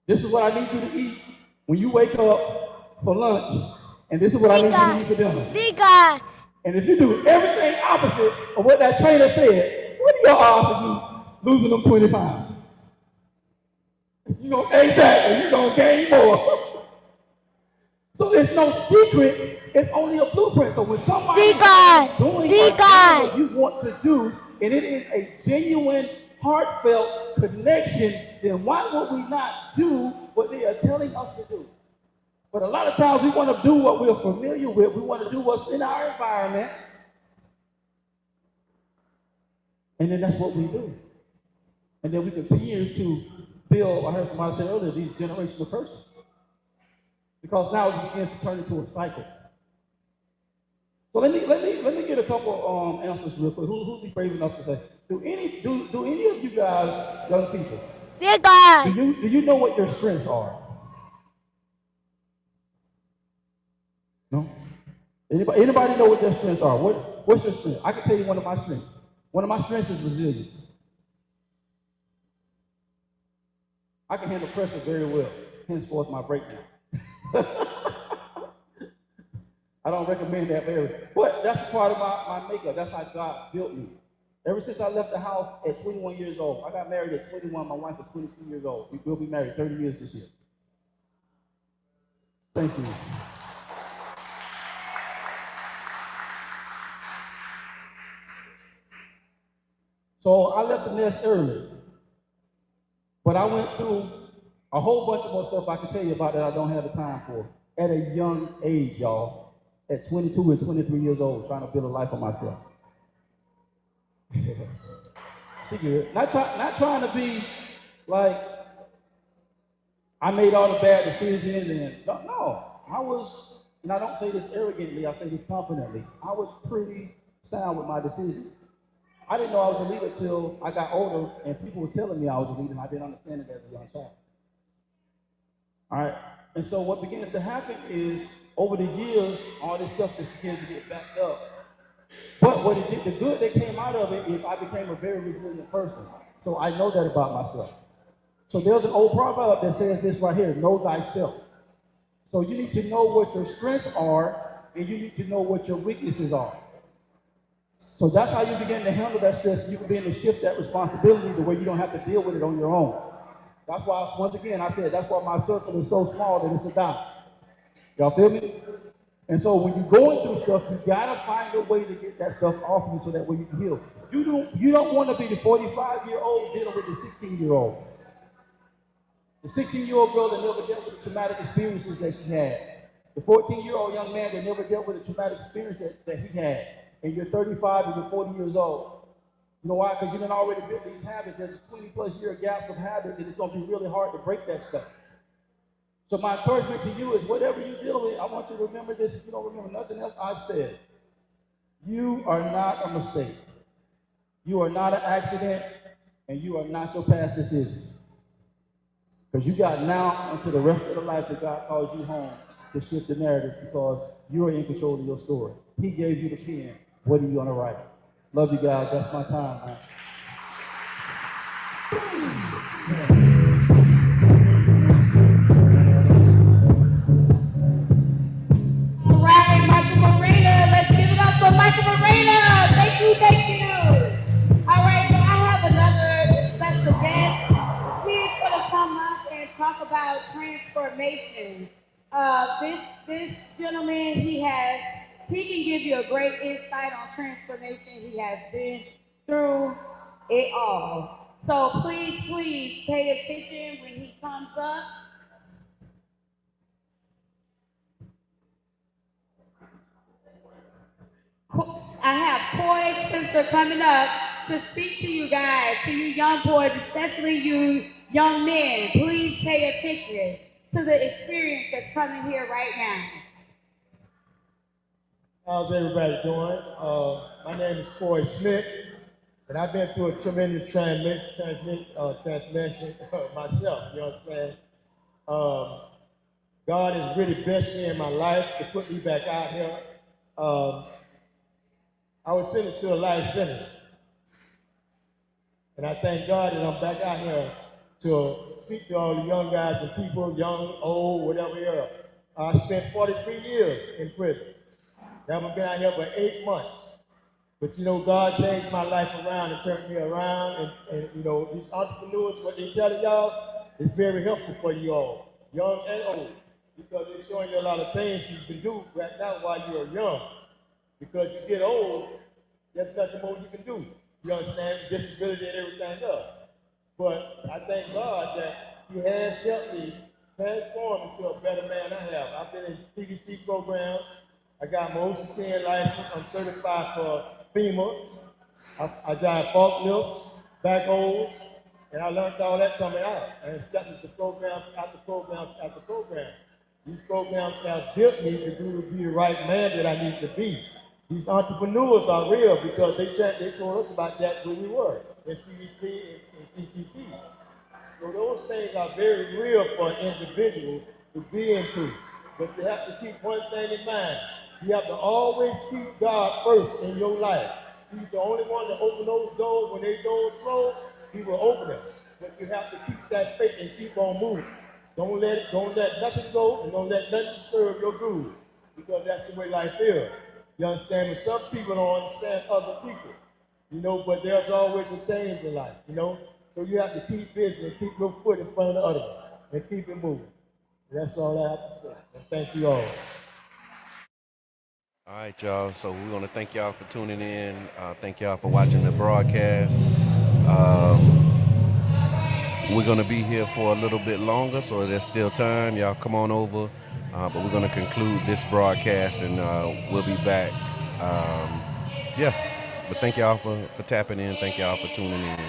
This is what I need you to eat when you wake up for lunch, and this is what I need you to eat for dinner. Big God. And if you do everything opposite of what that trainer said, what are your odds of you losing them 20 pounds? You're gonna gain more. So there's no secret, it's only a blueprint. So when somebody is doing what you want to do, and it is a genuine, heartfelt connection, then why would we not do what they are telling us to do? But a lot of times we want to do what we're familiar with. We want to do what's in our environment. And then that's what we do. And then we continue to build, I heard somebody say earlier, these generational curses. Because now it begins to turn into a cycle. So let me get a couple answers real quick. Who'd be brave enough to say? Do any of you guys, young people, do you know what your strengths are? No? Anybody know what their strengths are? What's your strength? I can tell you one of my strengths. One of my strengths is resilience. I can handle pressure very well, henceforth my breakdown. I don't recommend that very, but that's part of my makeup. That's how God built me. Ever since I left the house at 21 years old, I got married at 21, my wife is 22 years old. We will be married 30 years this year. Thank you. So I left the nest early, but I went through a whole bunch of more stuff I can tell you about that I don't have the time for. At a young age, y'all, at 22 and 23 years old, trying to build a life for myself. She good. Not trying to be like I made all the bad decisions and no. I was, and I don't say this arrogantly, I say this confidently. I was pretty sound with my decisions. I didn't know I was a leader till I got older and people were telling me I was a leader and I didn't understand it as a young child. All right. And so what begins to happen is over the years, all this stuff just begins to get backed up. But what it did, the good that came out of it is I became a very resilient person. So I know that about myself. So there's an old proverb that says this right here, know thyself. So you need to know what your strengths are and you need to know what your weaknesses are. So that's how you begin to handle that stress. You can begin to shift that responsibility to where you don't have to deal with it on your own. That's why, once again, I said, that's why my circle is so small that it's a dime. Y'all feel me? And so when you're going through stuff, you gotta find a way to get that stuff off you so that way you can heal. You don't want to be the 45-year-old dealing with the 16-year-old. The 16-year-old girl that never dealt with the traumatic experiences that she had. The 14-year-old young man that never dealt with the traumatic experience that he had. And you're 35 and you're 40 years old. You know why? Because you done already built these habits. There's 20+ year gaps of habits, and it's going to be really hard to break that stuff. So my encouragement to you is whatever you deal with, I want you to remember this. If you don't remember nothing else I've said, you are not a mistake. You are not an accident, and you are not your past decisions. Because you got now until the rest of the life that God calls you home to shift the narrative because you are in control of your story. He gave you the pen. What are you going to write? Love you guys. That's my time, man. All right, Michael Morena. Let's give it up for Michael Morena. Thank you. All right, so I have another special guest. He's going to come up and talk about transformation. This gentleman, he can give you a great insight on transformation. He has been through it all. So please pay attention when he comes up. I have Poise Sister coming up to speak to you guys, to you young boys, especially you young men. Please pay attention to the experience that's coming here right now. How's everybody doing? My name is Troy Smith, and I've been through a tremendous transformation myself, you know what I'm saying? God has really blessed me in my life to put me back out here. I was sentenced to a life sentence, and I thank God that I'm back out here to speak to all the young guys and people, young, old, whatever you are. I spent 43 years in prison. I've been out here for 8 months. But you know, God changed my life around and turned me around. And you know, these entrepreneurs, what they tell y'all is very helpful for you all, young and old. Because they're showing you a lot of things you can do right now while you're young. Because you get old, there's nothing more you can do. You understand? Disability and everything else. But I thank God that He has helped me transform into a better man I have. I've been in CDC programs. I got my OC10 license. I'm certified for FEMA. I drive forklifts, backhoes, and I learned all that coming out. And stepping to programs after programs after programs. These programs have built me to be the right man that I need to be. These entrepreneurs are real because they told us about that when we were in CDC and CTP. So those things are very real for an individual to be into. But you have to keep one thing in mind. You have to always keep God first in your life. He's the only one to open those doors. When they doors close, he will open them. But you have to keep that faith and keep on moving. Don't let nothing go and don't let nothing disturb your groove. Because that's the way life is. You understand? But some people don't understand other people. You know, but there's always a change in life, you know? So you have to keep busy and keep your foot in front of the other one and keep it moving. That's all I have to say. And thank you all. All right, y'all. So we want to thank y'all for tuning in. Thank y'all for watching the broadcast. We're going to be here for a little bit longer, so there's still time. Y'all come on over. But we're going to conclude this broadcast, and we'll be back. Yeah. But thank y'all for tapping in. Thank y'all for tuning in.